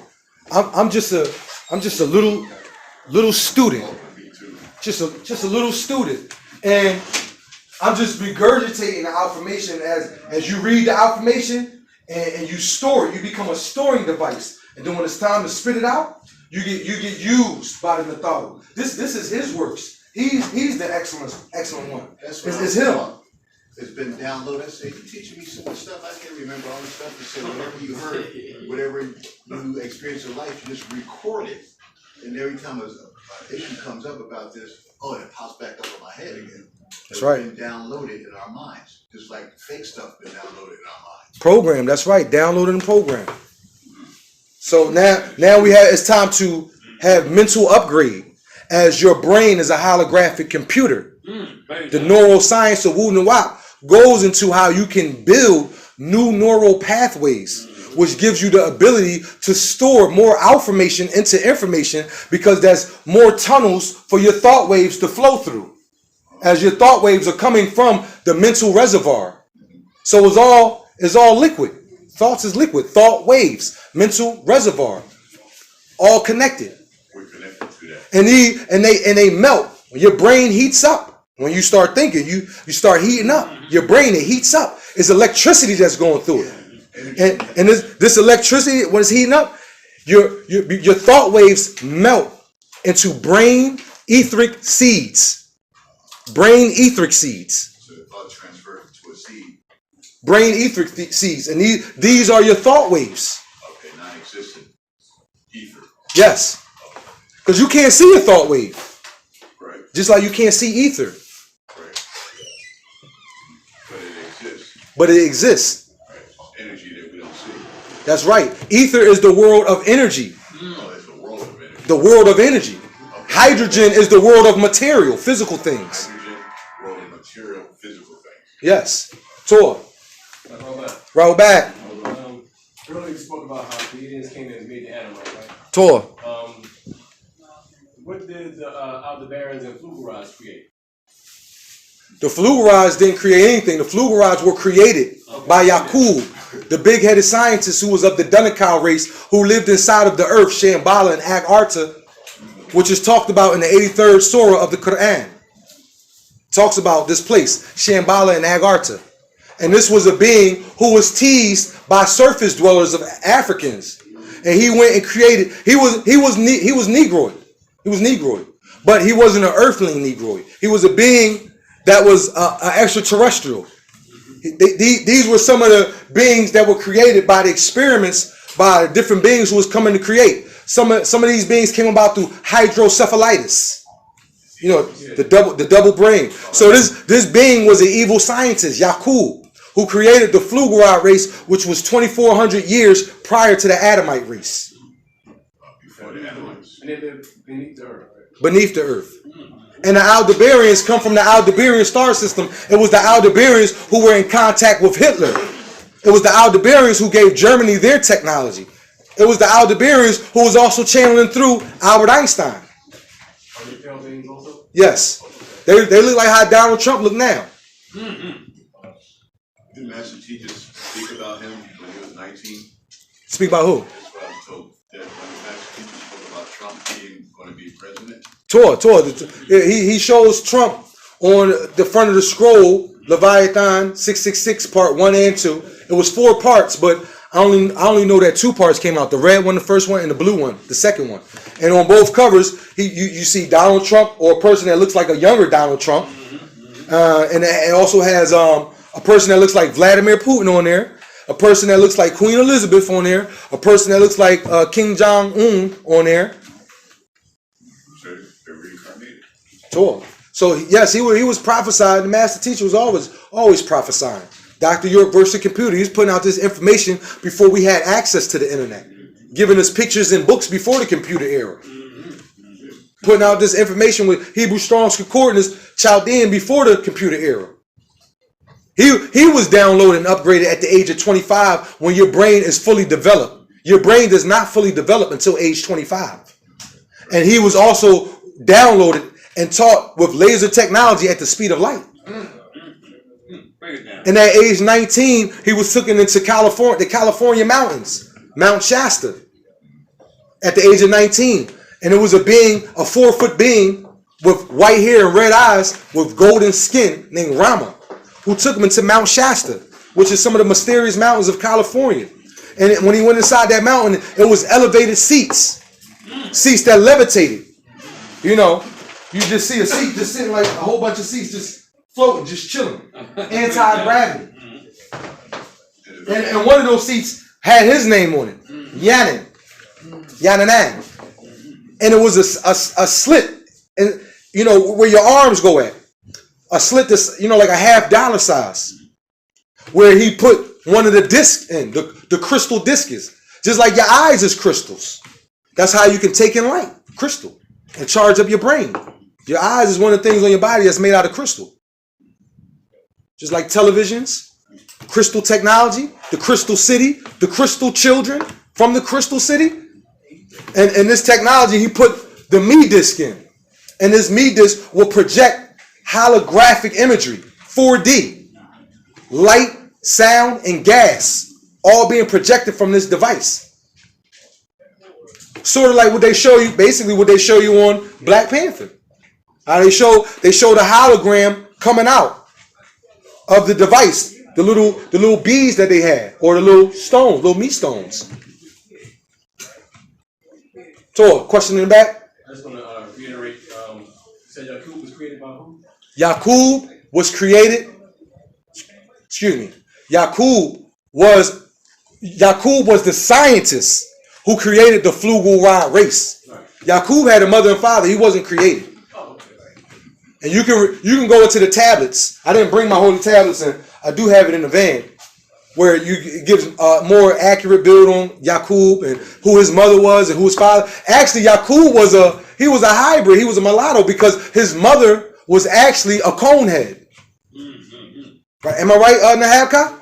I'm just a little student. Just a little student. And I'm just regurgitating the affirmation as you read the affirmation and you store it. You become a storing device. And then when it's time to spit it out, you get used by the Natharu. This is his works. He's the excellent one. That's It's him. It's been downloaded. I say, you teaching me some stuff. I can't remember all the stuff. You said whatever you heard, whatever you experienced in life, you just record it. And every time an issue comes up about this, it pops back up in my head again. That's right. It's been downloaded in our minds, just like fake stuff been downloaded in our minds. Program. That's right. Download and program. So now it's time to have mental upgrade, as your brain is a holographic computer. The neuroscience of Wu Nawab goes into how you can build new neural pathways, which gives you the ability to store more affirmation into information because there's more tunnels for your thought waves to flow through, as your thought waves are coming from the mental reservoir. So it's all liquid. Thoughts is liquid. Thought waves, mental reservoir, all connected. We're connected to that. And they melt. When your brain heats up. When you start thinking, you start heating up. Your brain, it heats up. It's electricity that's going through it. And this electricity, when it's heating up, your thought waves melt into brain etheric seeds. Brain etheric seeds. So the thought transferred to a seed. Brain etheric seeds. And these are your thought waves. Okay, non-existent ether. Yes. Because you can't see a thought wave. Right. Just like you can't see ether. Right. But it exists. But it exists. Right. Energy that we don't see. That's right. Ether is the world of energy. Oh, it's the world of energy. The world of energy. Okay. Hydrogen is the world of material, physical things. Hydrogen, world of material, physical things. Yes. Torah. Roll back. Earlier you spoke about how the aliens came in and made the adamite, right? Torah. What did the Aldebarans and Flugerons create? The Flugerons didn't create anything. The Flugerons were created by Yakub, the big-headed scientist who was of the Dunakal race, who lived inside of the earth, Shambhala and Ag-Arta, which is talked about in the 83rd surah of the Quran. Talks about this place, Shambhala and Ag-Arta. And this was a being who was teased by surface dwellers of Africans. And he went and created, he was Negroid. He was Negroid. But he wasn't an earthling Negroid. He was a being that was an extraterrestrial. These were some of the beings that were created by the experiments by different beings who was coming to create. Some of these beings came about through hydrocephalitis. You know, the double brain. So this being was an evil scientist, Yakub, who created the Pflugerite race, which was 2,400 years prior to the Adamite race. Before the animals. And they live beneath the earth, right? Beneath the earth. And the Aldebarans come from the Aldebaran star system. It was the Aldebarans who were in contact with Hitler. It was the Aldebarans who gave Germany their technology. It was the Aldebarans who was also channeling through Albert Einstein. Are they pale beings also? Yes. They look like how Donald Trump look now. Did Master Teachers speak about him when he was 19? Speak about who? That's what I was told. That when the Master Teachers spoke about Trump being going to be president. Tor. He shows Trump on the front of the scroll, Leviathan 666 part 1 and 2. It was 4 parts, but I only know that 2 parts came out. The red one, the first one, and the blue one, the second one. And on both covers, you see Donald Trump or a person that looks like a younger Donald Trump. And it also has a person that looks like Vladimir Putin on there. A person that looks like Queen Elizabeth on there. A person that looks like King Jong-un on there. So they're reincarnated. Tor. So yes, he was prophesying. The master teacher was always prophesying. Dr. York versus the computer. He was putting out this information before we had access to the internet, giving us pictures and books before the computer era. Putting out this information with Hebrew Strong's Concordance, Chaldean before the computer era. He was downloaded and upgraded at the age of 25 when your brain is fully developed. Your brain does not fully develop until age 25. And he was also downloaded and taught with laser technology at the speed of light. And at age 19, he was taken into California, the California mountains, Mount Shasta, at the age of 19. And it was a 4-foot being with white hair and red eyes with golden skin named Rama, who took him into Mount Shasta, which is some of the mysterious mountains of California. And when he went inside that mountain, it was elevated seats that levitated. You know, you just see a seat just sitting like a whole bunch of seats just floating, just chilling. Anti-gravity. And one of those seats had his name on it. Yananan. And it was a slit, and you know, where your arms go at. A slit that's, you know, like a $50 size. Where he put one of the discs in, the crystal discus. Just like your eyes is crystals. That's how you can take in light, crystal, and charge up your brain. Your eyes is one of the things on your body that's made out of crystal. Just like televisions, crystal technology, the crystal city, the crystal children from the crystal city. And this technology, he put the me disc in. And this me disc will project holographic imagery, 4D. Light, sound, and gas, all being projected from this device. Sort of like what they show you, basically what they show you on Black Panther. How they show the hologram coming out of the device, the little beads that they had, or the little stones, little meat stones. So, question in the back? I just want to reiterate, you said Yakub was created by who? Yakub was created, Yakub was the scientist who created the Pflugerite race. Right. Yakub had a mother and father. He wasn't created. Oh, okay. And you can go into the tablets. I didn't bring my holy tablets in. I do have it in the van, where it gives a more accurate build on Yakub and who his mother was and who his father. Actually, Yakub was a hybrid. He was a mulatto because his mother was actually a conehead. Right? Am I right, Nahabka?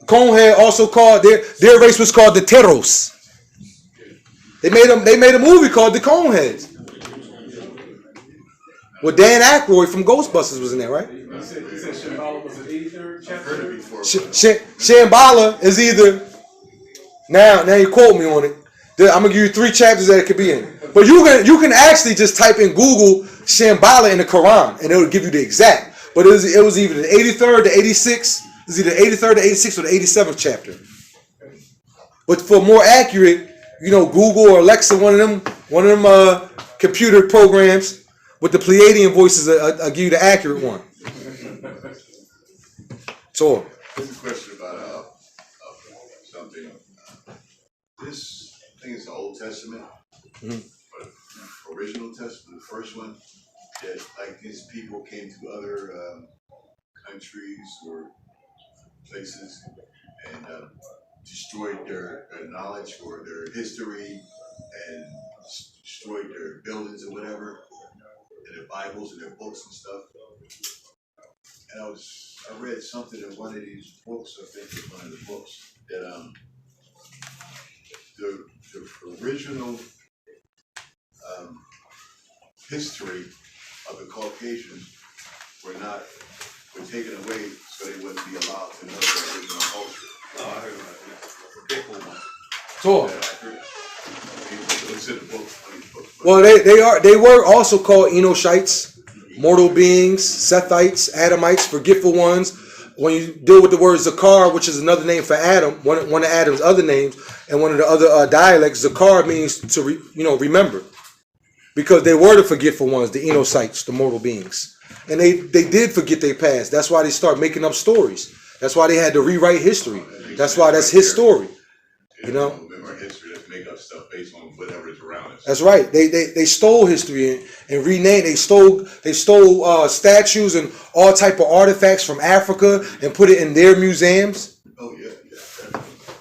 Conehead, also called their race was called the Teros. They made a movie called The Coneheads. Well, Dan Aykroyd from Ghostbusters was in there, right? You said Shambhala was an 83rd chapter? Shambhala is either, now you quote me on it. I'm gonna give you 3 chapters that it could be in. But you can actually just type in Google Shambhala in the Quran and it will give you the exact. But it was either the 83rd, the 86th. It's either the 83rd, the 86th, or the 87th chapter. But for more accurate, Google or Alexa, one of them computer programs with the Pleiadian voices, I'll give you the accurate one. So, There's a question about something. This thing is the Old Testament, Mhm. but original Testament, the first one, that like these people came to other countries or places and destroyed their knowledge or their history and destroyed their buildings or whatever, and their Bibles and their books and stuff. And I read something in one of these books, I think it's one of the books, that the original history of the Caucasians were taken away so they wouldn't be allowed to know their original culture. Oh, I heard about that. Tour. Is that accurate? It's in the book, one of these books. Well, they were also called Enoshites, mortal beings, Sethites, Adamites, forgetful ones. When you deal with the word Zakar, which is another name for Adam, one of Adam's other names, and one of the other dialects, Zakar means to remember, because they were the forgetful ones, the Enoshites, the mortal beings, and they did forget their past. That's why they start making up stories. That's why they had to rewrite history. That's why that's his story. You know. Remember history, let's make up stuff based on whatever is around us. That's right. They stole history and renamed. They stole statues and all type of artifacts from Africa and put it in their museums. Oh yeah.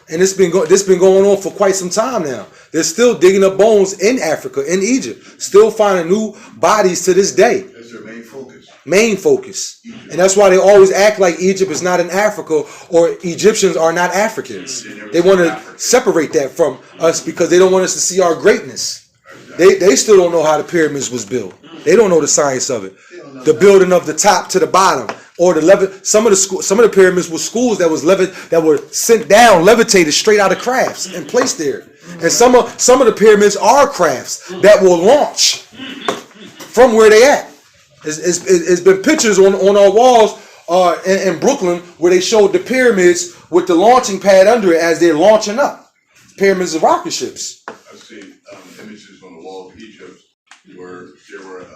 And this been going on for quite some time now. They're still digging up bones in Africa, in Egypt, still finding new bodies to this day. That's their main focus. Main focus. And that's why they always act like Egypt is not in Africa or Egyptians are not Africans. They want to separate that from us because they don't want us to see our greatness. They still don't know how the pyramids was built. They don't know the science of it. The building of the top to the bottom, or some of the pyramids were schools that were sent down, levitated straight out of crafts and placed there. And some of the pyramids are crafts that will launch from where they at. It's been pictures on our walls in Brooklyn where they showed the pyramids with the launching pad under it as they're launching up. Pyramids of rocket ships. I've seen images on the wall of Egypt where there were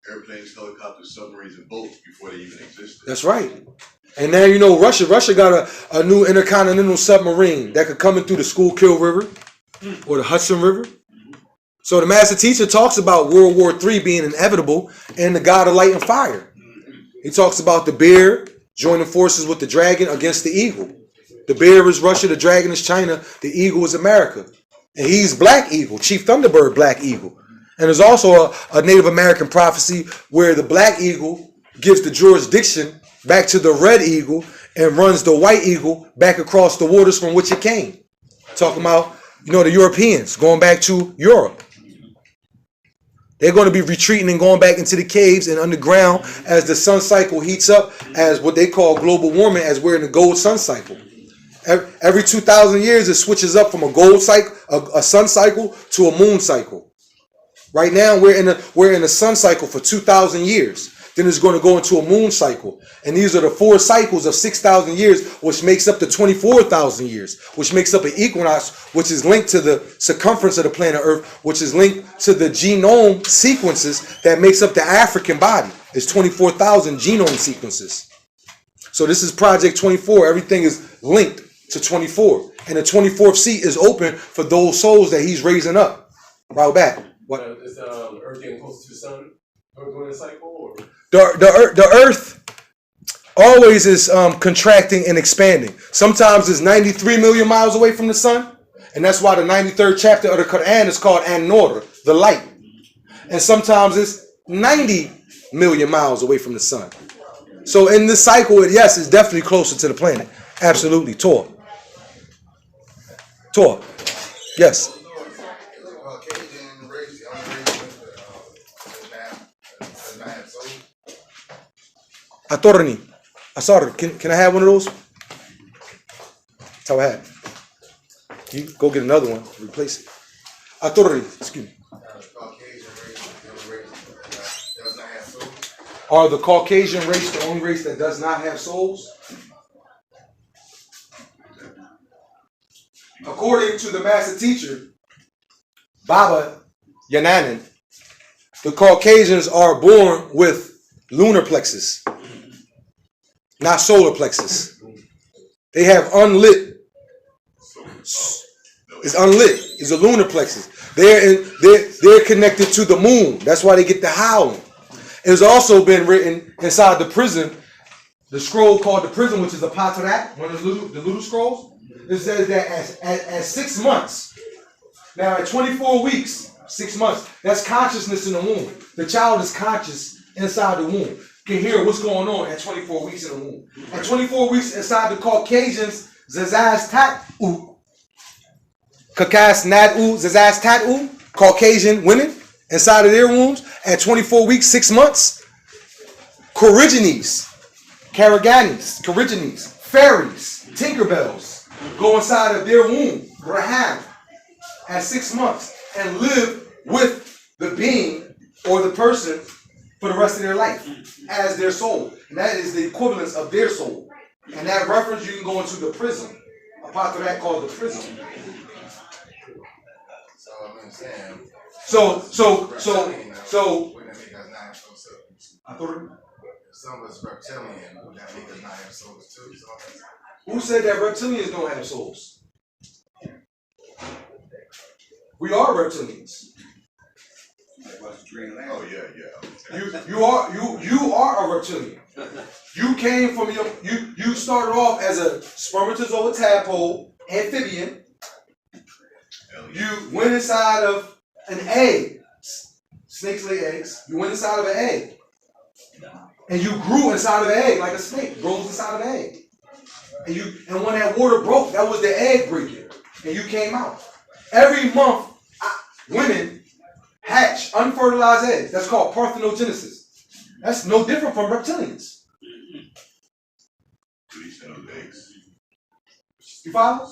airplanes, helicopters, submarines, and boats before they even existed. That's right. And now Russia got a new intercontinental submarine that could come in through the Schuylkill River or the Hudson River. So the master teacher talks about World War III being inevitable and the God of light and fire. He talks about the bear joining forces with the dragon against the eagle. The bear is Russia, the dragon is China, the eagle is America. And he's Black Eagle, Chief Thunderbird Black Eagle. And there's also a Native American prophecy where the Black Eagle gives the jurisdiction back to the Red Eagle and runs the White Eagle back across the waters from which it came. Talking about, the Europeans going back to Europe. They're going to be retreating and going back into the caves and underground as the sun cycle heats up, as what they call global warming, as we're in the gold sun cycle. Every 2,000 years, it switches up from a gold cycle, a sun cycle, to a moon cycle. Right now, we're in a sun cycle for 2,000 years. Then it's going to go into a moon cycle. And these are the 4 cycles of 6,000 years, which makes up the 24,000 years, which makes up an equinox, which is linked to the circumference of the planet Earth, which is linked to the genome sequences that makes up the African body. It's 24,000 genome sequences. So this is Project 24. Everything is linked to 24. And the 24th seat is open for those souls that he's raising up. Right back. What? Is Earth getting closer to the sun during the cycle? Or? The Earth always is contracting and expanding. Sometimes it's 93 million miles away from the sun, and that's why the 93rd chapter of the Quran is called An-Nur, the light. And sometimes it's 90 million miles away from the sun. So in this cycle, yes, it's definitely closer to the planet. Absolutely. Tor. Yes. Atorni. Asar, can I have one of those? That's how I had. You go get another one, replace it. Atorni, excuse me. Are the Caucasian race the only race that does not have souls? According to the master teacher, Baba Yananan, the Caucasians are born with lunar plexus, not solar plexus. They have unlit It's unlit. It's a lunar plexus. They're connected to the moon. That's why they get the howling. It's also been written inside the prison, the scroll called the prison, which is a patarak, one of the little scrolls. It says that at 6 months, now at 24 weeks, 6 months, that's consciousness in the womb. The child is conscious inside the womb. Can hear what's going on at 24 weeks in the womb. At 24 weeks inside the Caucasians, Zazaz Tat-U, Kakas Nat-U, Zazaz Tat-U, Caucasian women inside of their wombs at 24 weeks, 6 months. Corrigines, fairies, Tinkerbells go inside of their womb, Raham, at 6 months and live with the being or the person for the rest of their life as their soul. And that is the equivalence of their soul. And that reference, you can go into the prism, a part of that called the prism. So I'm saying. So I thought Some of us reptilian, would that make us not have souls too? who said that reptilians don't have souls? We are reptilians. Oh yeah. You are a reptilian. You came from you started off as a spermatozoa tadpole, amphibian. You went inside of an egg. Snakes lay eggs. You went inside of an egg. And you grew inside of the egg like a snake grows inside of an egg. And when that water broke, that was the egg breaking. And you came out. Every month, women hatch unfertilized eggs. That's called parthenogenesis. That's no different from reptilians. You follow?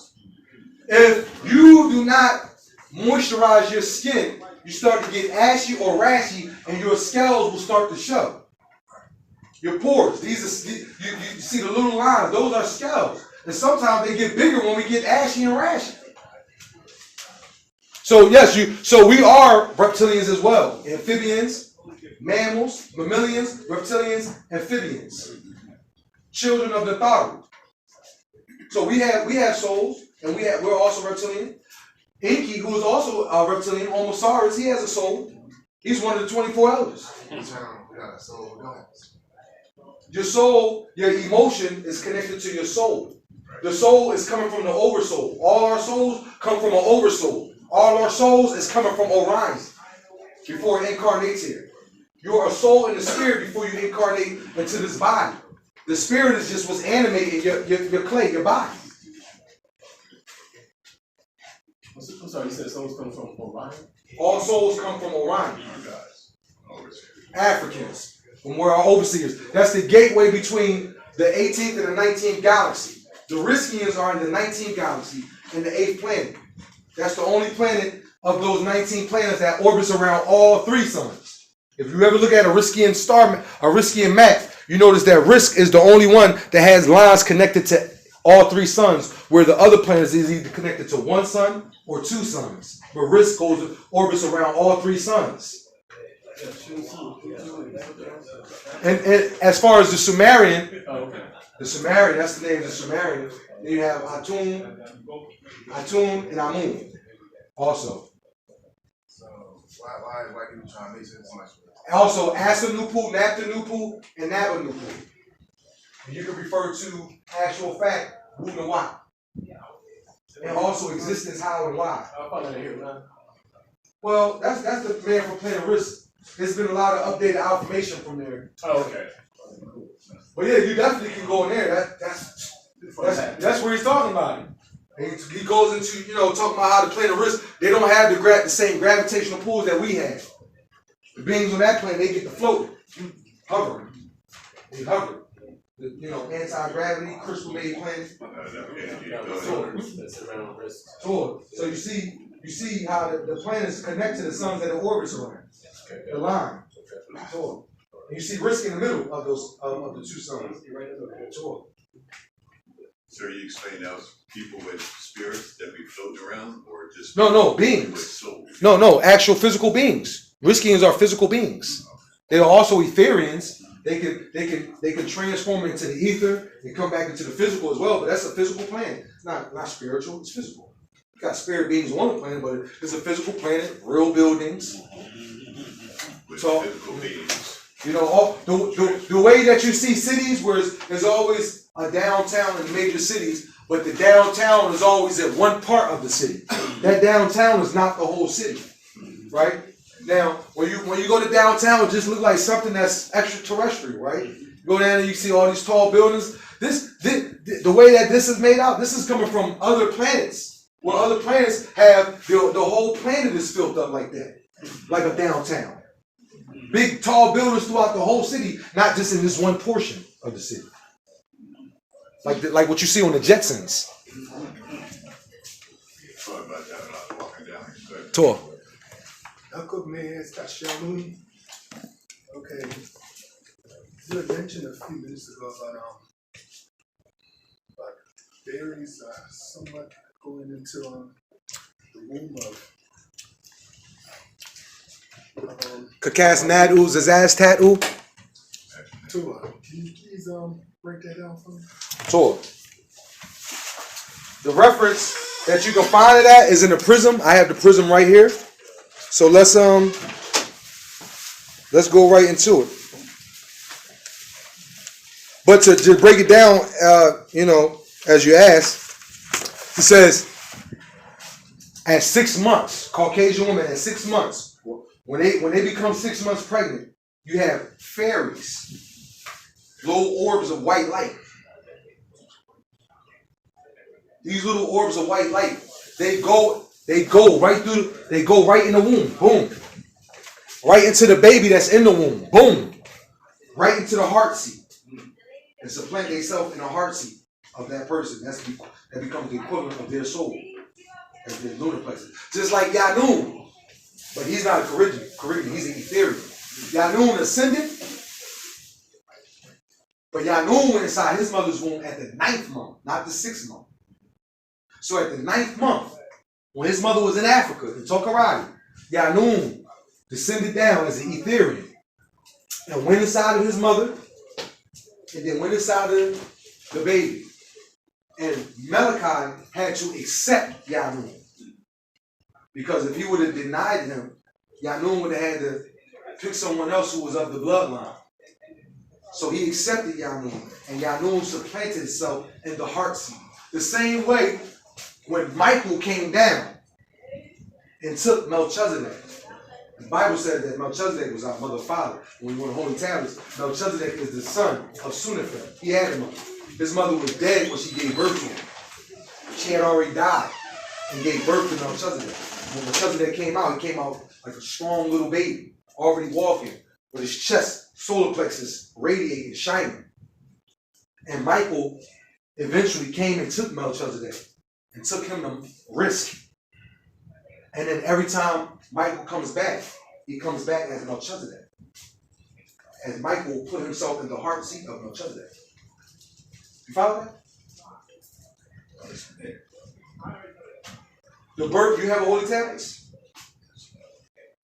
If you do not moisturize your skin, you start to get ashy or rashy, and your scales will start to show. Your pores, you see the little lines, those are scales. And sometimes they get bigger when we get ashy and rashy. So yes, so we are reptilians as well. Amphibians, mammals, mammalians, reptilians, amphibians. Children of the Tharu. So we have souls, and we're also reptilian. Inky, who is also a reptilian, Homo saurus, he has a soul. He's one of the 24 elders. Your soul, your emotion is connected to your soul. The soul is coming from the oversoul. All our souls come from an oversoul. All our souls is coming from Orion before it incarnates here. You are a soul and a spirit before you incarnate into this body. The spirit is just what's animating your clay, your body. I'm sorry, you said souls come from Orion? All souls come from Orion. Africans, from where our overseers. That's the gateway between the 18th and the 19th galaxy. The Riskians are in the 19th galaxy and the 8th planet. That's the only planet of those 19 planets that orbits around all 3 suns. If you ever look at a Riskian Riskian map, you notice that Risk is the only one that has lines connected to all 3 suns, where the other planets is either connected to 1 sun or 2 suns. But Risk orbits around all 3 suns. And as far as the Sumerian, that's the name of the Sumerian. Then you have Atum, and Amun also. So why people trying to make sense so much? Also, Asanupu, Naptanupu, and Nabanupu. And you can refer to actual fact, who and why. And also existence, how and why. I'll find that here, man. Well, that's the man from Planet Risk. There's been a lot of updated affirmation from there. Oh, okay. But yeah, you definitely can go in there. That's where he's talking about it. And he goes into, talking about how the Planet Risk, they don't have the same gravitational pulls that we have. The beings on that planet, they get to float, hovering. They hover. Anti-gravity, crystal-made planets. So you see how the planets connect to the suns that it orbits around. The line. And you see Risk in the middle of those of the 2 suns. So you explain those people with spirits that be floating around, or just No, beings. with souls? No, actual physical beings. Riskians are physical beings. They are also Etherians. They can transform into the ether and come back into the physical as well, but that's a physical planet. It's not spiritual, it's physical. got spirit beings on the planet, but it's a physical planet, real buildings. With So- physical beings. You know, all, the way that you see cities, where there's always a downtown in major cities, but the downtown is always at one part of the city. That downtown is not the whole city, right? Now, when you go to downtown, it just looks like something that's extraterrestrial, right? You go down and you see all these tall buildings. The way that this is made out, this is coming from other planets. Where other planets have the whole planet is filled up like that, like a downtown. Big tall buildings throughout the whole city, not just in this one portion of the city. Like what you see on the Jetsons. Sorry about that when I was walking down here. But Tour. Uncle Man's got Shaolin. Okay. You had mentioned a few minutes ago about fairies somewhat going into the womb of Kakas Nadu Zazaz Tatu. Tua. Can you please break that down for me? Tour. The reference that you can find it at is in the prism. I have the prism right here. So let's go right into it. But to just break it down, as you asked, it says at 6 months, Caucasian woman at 6 months, when they become 6 months pregnant, you have fairies, little orbs of white light. These little orbs of white light, they go right in the womb, boom. Right into the baby that's in the womb, boom. Right into the heart seat. And supplant themselves in the heart seat of that person. That becomes the equivalent of their soul. As their lunar plexus. Just like Yanun. But he's not a Caribbean, he's an Etherian. Yanun ascended. But Yanun went inside his mother's womb at the 9th month, not the 6th month. So at the 9th month, when his mother was in Africa, in Tokarati, Yanun descended down as an Etherian and went inside of his mother and then went inside of the baby. And Malachi had to accept Yanun. Because if he would have denied him, Yanun would have had to pick someone else who was of the bloodline. So he accepted Yanun, and Yanun supplanted himself in the heart seat. The same way when Michael came down and took Melchizedek. The Bible said that Melchizedek was our mother and father. When we went to Holy Tablets, Melchizedek is the son of Sunaphem. He had a mother. His mother was dead when she gave birth to him. She had already died and gave birth to Melchizedek. When Melchizedek came out, he came out like a strong little baby, already walking, with his chest, solar plexus, radiating, shining. And Michael eventually came and took Melchizedek and took him to risk. And then every time Michael comes back, he comes back as Melchizedek. And Michael put himself in the heart seat of Melchizedek. You follow that? The birth, you have a Holy Tablets?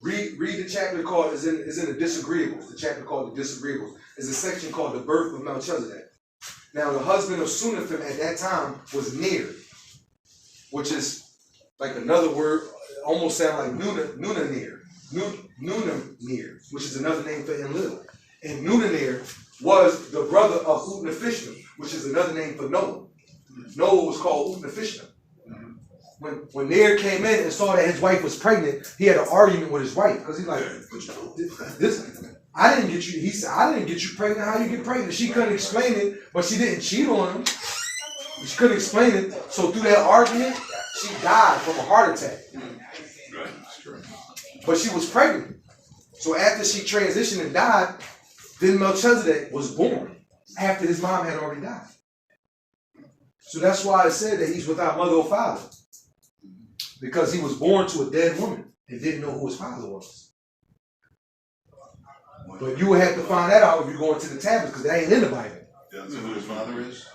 Read the chapter called, is in the Disagreeables. The chapter called the Disagreeables. There's a section called the birth of Melchizedek. Now the husband of Sunaphem at that time was Ner, which is like another word, almost sound like Nunanir, which is another name for Enlil. And Nunanir was the brother of Utnapishtim, which is another name for Noah. Noah was called Utnapishtim. When Ner came in and saw that his wife was pregnant, he had an argument with his wife because he's like, I didn't get you. He said, I didn't get you pregnant. How you get pregnant? She couldn't explain it, but she didn't cheat on him. She couldn't explain it. So through that argument, she died from a heart attack. But she was pregnant. So after she transitioned and died, then Melchizedek was born after his mom had already died. So that's why I said that he's without mother or father. Because he was born to a dead woman and didn't know who his father was. But you would have to find that out if you go into the tablets, because that ain't in the Bible. Doesn't say who his father is?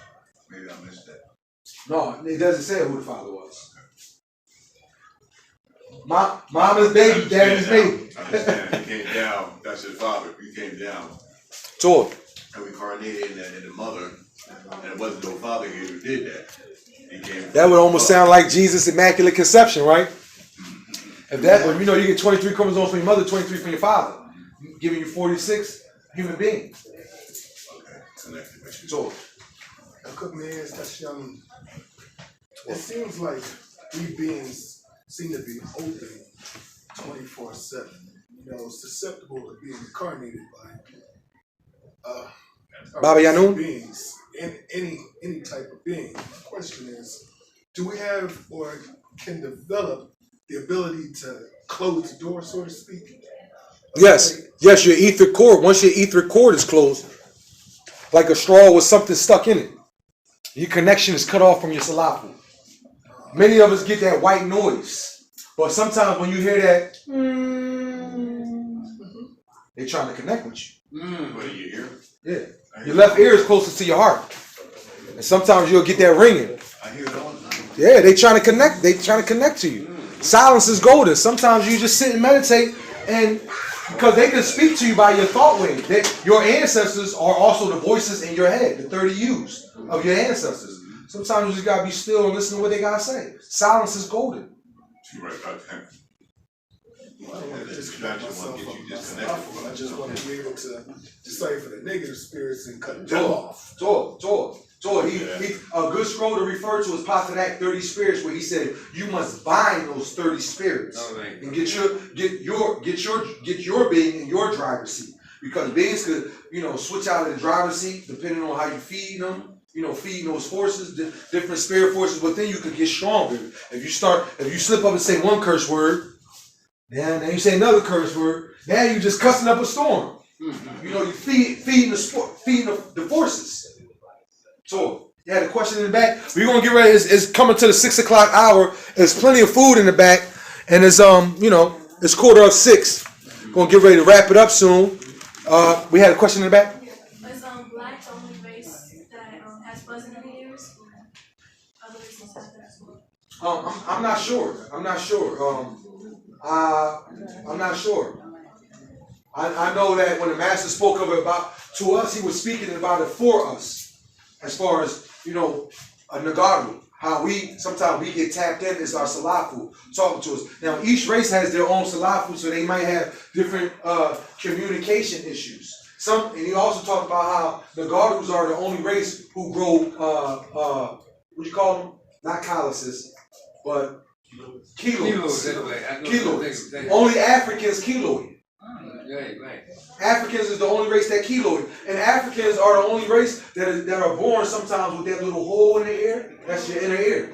Maybe I missed that. No, it doesn't say who the father was. Mama's baby, daddy's baby. I understand. He came down. That's his father. He came down. Tour. And we incarnated in the mother. And it wasn't no father here who did that. He came. That would almost sound like Jesus' Immaculate Conception, right? If that, but you know, you get 23 chromosomes from your mother, 23 from your father, giving you 46 human beings. Okay, connected with you. So, it seems like we beings seem to be open 24/7. You know, susceptible to being incarnated by Baba Yanun? beings, and any type of being. The question is, do we have or can develop the ability to close the door, so to speak? yes, your etheric cord, once your etheric cord is closed, like a straw with something stuck in it, your connection is cut off from your salafu. Many of us get that white noise, but sometimes when you hear that, they're trying to connect with you. What do you hear? Yeah. Your left ear is closer to your heart. And sometimes you'll get that ringing. I hear it all the time. Yeah, they trying to connect. They trying to connect to you. Silence is golden. Sometimes you just sit and meditate, and because they can speak to you by your thought wave. Your ancestors are also the voices in your head, the 30 U's of your ancestors. Sometimes you just gotta be still and listen to what they gotta say. Silence is golden. You're right about that. I don't want to That disconnect distraction myself will get from you my disconnected stuff. from I it. just want to be able to decipher the negative spirits and cut them off. Tor. He a good scroll to refer to is Patadak 30 spirits, where he said you must bind those 30 spirits and get your being in your driver's seat, because beings could switch out of the driver's seat depending on how you feed them. Feeding those forces, different spirit forces, but then you could get stronger. If you slip up and say one curse word, then you say another curse word, now you just cussing up a storm. You feeding the forces. So, you had a question in the back. We're gonna get ready. It's coming to the 6 o'clock hour. There's plenty of food in the back, and it's it's 5:45. Gonna get ready to wrap it up soon. We had a question in the back. Is black the only race that has buzzing in the ears? Other races have that as well? I'm not sure. I'm not sure. I know that when the master spoke of it to us, he was speaking about it for us. As far as, a Nagaru, how sometimes we get tapped in as our Salafu talking to us. Now, each race has their own Salafu, so they might have different communication issues. And he also talked about how Nagarus are the only race who grow, what you call them? Not calluses, but keloids. Keloids. Only Africans keloid. Right. Africans is the only race that keloid, and Africans are the only race that are born sometimes with that little hole in the ear. That's your inner ear.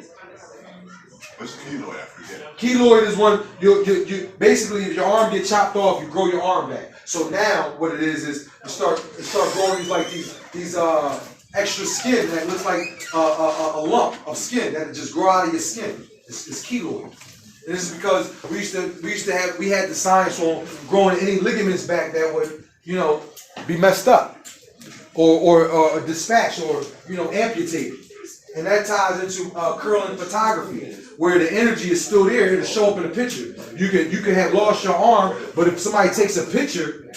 What's keloid? I forget. Keloid is when you basically, if your arm gets chopped off, you grow your arm back. So now what it is you start growing these extra skin that looks like a lump of skin that just grow out of your skin. It's keloid. And this is because we had the science on growing any ligaments back that would, be messed up or dispatched or, amputated. And that ties into curling photography, where the energy is still there to show up in the picture. You can have lost your arm, but if somebody takes a picture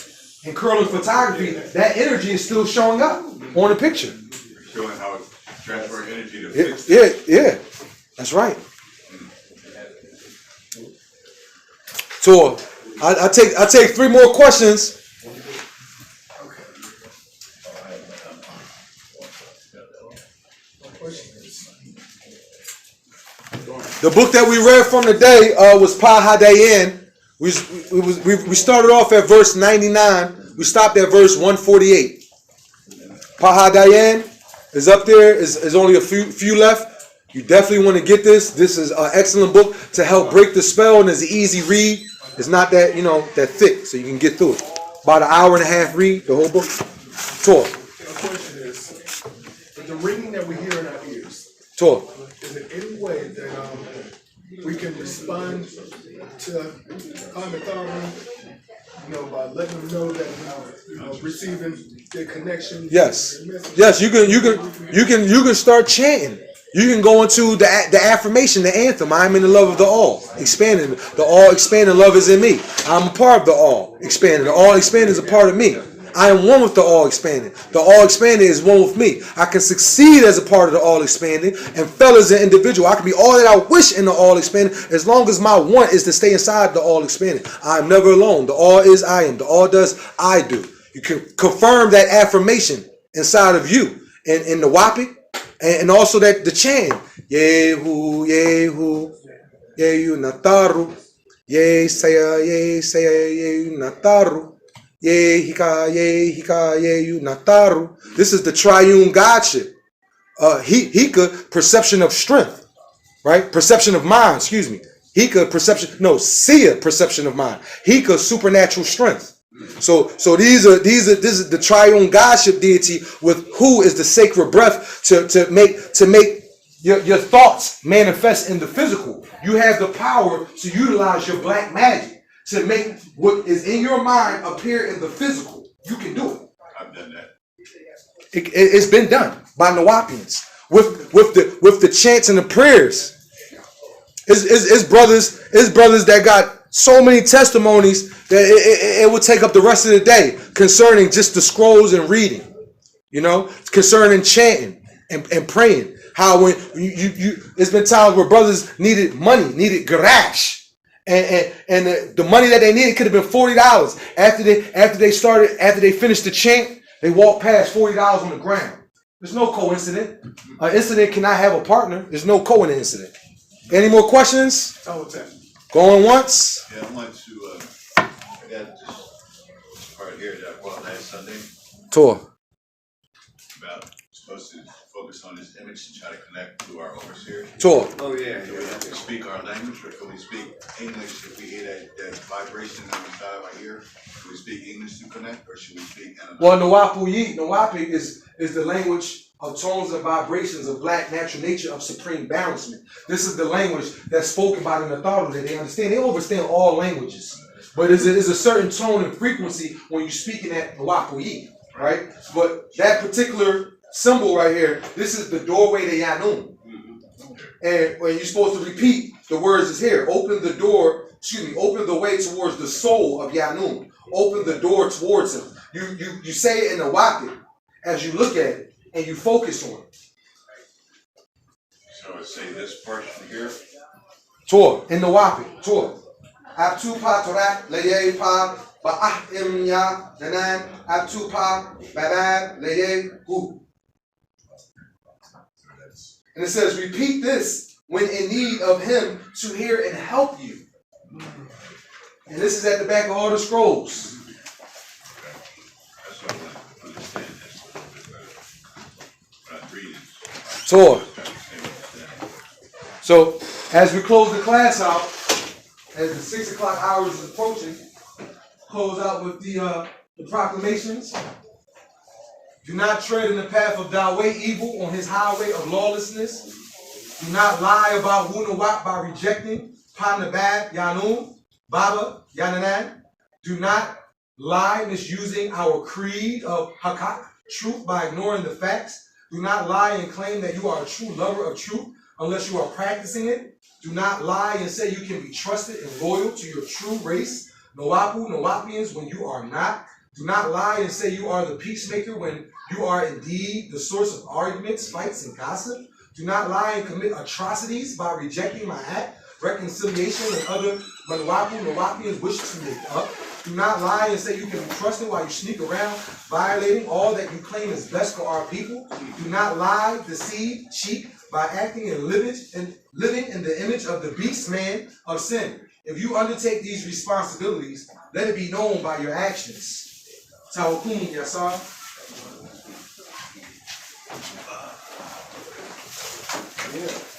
in curling photography, that energy is still showing up on the picture. Showing how it's transferring energy to fix. Yeah, that's right. So I take 3 more questions. Okay. My question is, The book that we read from today was Pa Hadayan. We started off at verse 99. We stopped at verse 148. Pa Hadayan is up there. Is only a few left. You definitely want to get this. This is an excellent book to help break the spell, and it's an easy read. It's not that that thick, so you can get through it. About an hour and a half read the whole book. Talk. the question is the ringing that we hear in our ears. Talk. Is there any way that we can respond to Amitara, by letting them know that receiving their connection? Yes. their message? Yes. You can start chanting. You can go into the affirmation, the anthem. I am in the love of the all. Expanding. The all expanding love is in me. I'm a part of the all expanding. The all expanding is a part of me. I am one with the all expanding. The all expanding is one with me. I can succeed as a part of the all expanding and fail as an individual. I can be all that I wish in the all expanding as long as my want is to stay inside the all expanding. I am never alone. The all is I am. The all does I do. You can confirm that affirmation inside of you in the Wapi and also that the chant. Yehu, Yehu, Yehu Nataru. Ye saya, Yehu Nataru. Ye hika, ye nataru. This is the triune Godship. Hika, perception of strength, right? Perception of mind, excuse me. Hika, perception, no, Sia, perception of mind. Hika, supernatural strength. So this is the triune Godship deity with who is the sacred breath to make your thoughts manifest in the physical. You have the power to utilize your black magic to make what is in your mind appear in the physical. You can do it. I've done that. It's been done by Nawapians with the chants and the prayers. It's brothers that got so many testimonies that it would take up the rest of the day concerning just the scrolls and reading, concerning chanting and praying. How when you it's been times where brothers needed money, needed garage. And the money that they needed could have been $40. After they finished the chant, they walked past $40 on the ground. There's no coincidence. An incident cannot have a partner. There's no coincidence. Any more questions? Going once? Yeah, I want to, I got this part here that I brought last Sunday Tour. about supposed to focus on this image and try to connect to our overseer. Tour. Oh, yeah. Do we have to speak our language, or can we speak English if we hear that vibration on the side of our ear? Can we speak English to connect, or should we speak Anna? Well, Nawapi is the language of tones and vibrations of black natural nature of supreme balancement. This is the language that's spoken by the Natharu that they understand. They understand all languages. But there's a certain tone and frequency when you're speaking at Nawapi, right? But that particular symbol right here, this is the doorway to Yanun. And when you're supposed to repeat, the words is here. Open the way towards the soul of Yanun. Open the door towards him. You say it in the Wapi as you look at it and you focus on it. So I say this portion here. Tor, in the Wapi, Tor. Abtu pa torak, leye pa, ba'ahim ya, danan, abtu pa, babab, leye hu. And it says, repeat this when in need of him to hear and help you. And this is at the back of all the scrolls. That's what I want to understand this a little bit better. When I'm reading. Tor. Just So as we close the class out, as the 6 o'clock hours is approaching, close out with the proclamations. Do not tread in the path of Dawei evil on his highway of lawlessness. Do not lie about Wunawat by rejecting Panabab Yanun, Baba Yananan. Do not lie misusing our creed of Hakak, truth, by ignoring the facts. Do not lie and claim that you are a true lover of truth unless you are practicing it. Do not lie and say you can be trusted and loyal to your true race, Nawapians, when you are not. Do not lie and say you are the peacemaker when you are indeed the source of arguments, fights, and gossip. Do not lie and commit atrocities by rejecting my act, reconciliation, and other Nawapians wish to make up. Do not lie and say you can be trusted while you sneak around, violating all that you claim is best for our people. Do not lie, deceive, cheat by acting and living in the image of the beast man of sin. If you undertake these responsibilities, let it be known by your actions. Tawakum Yasar. Yeah.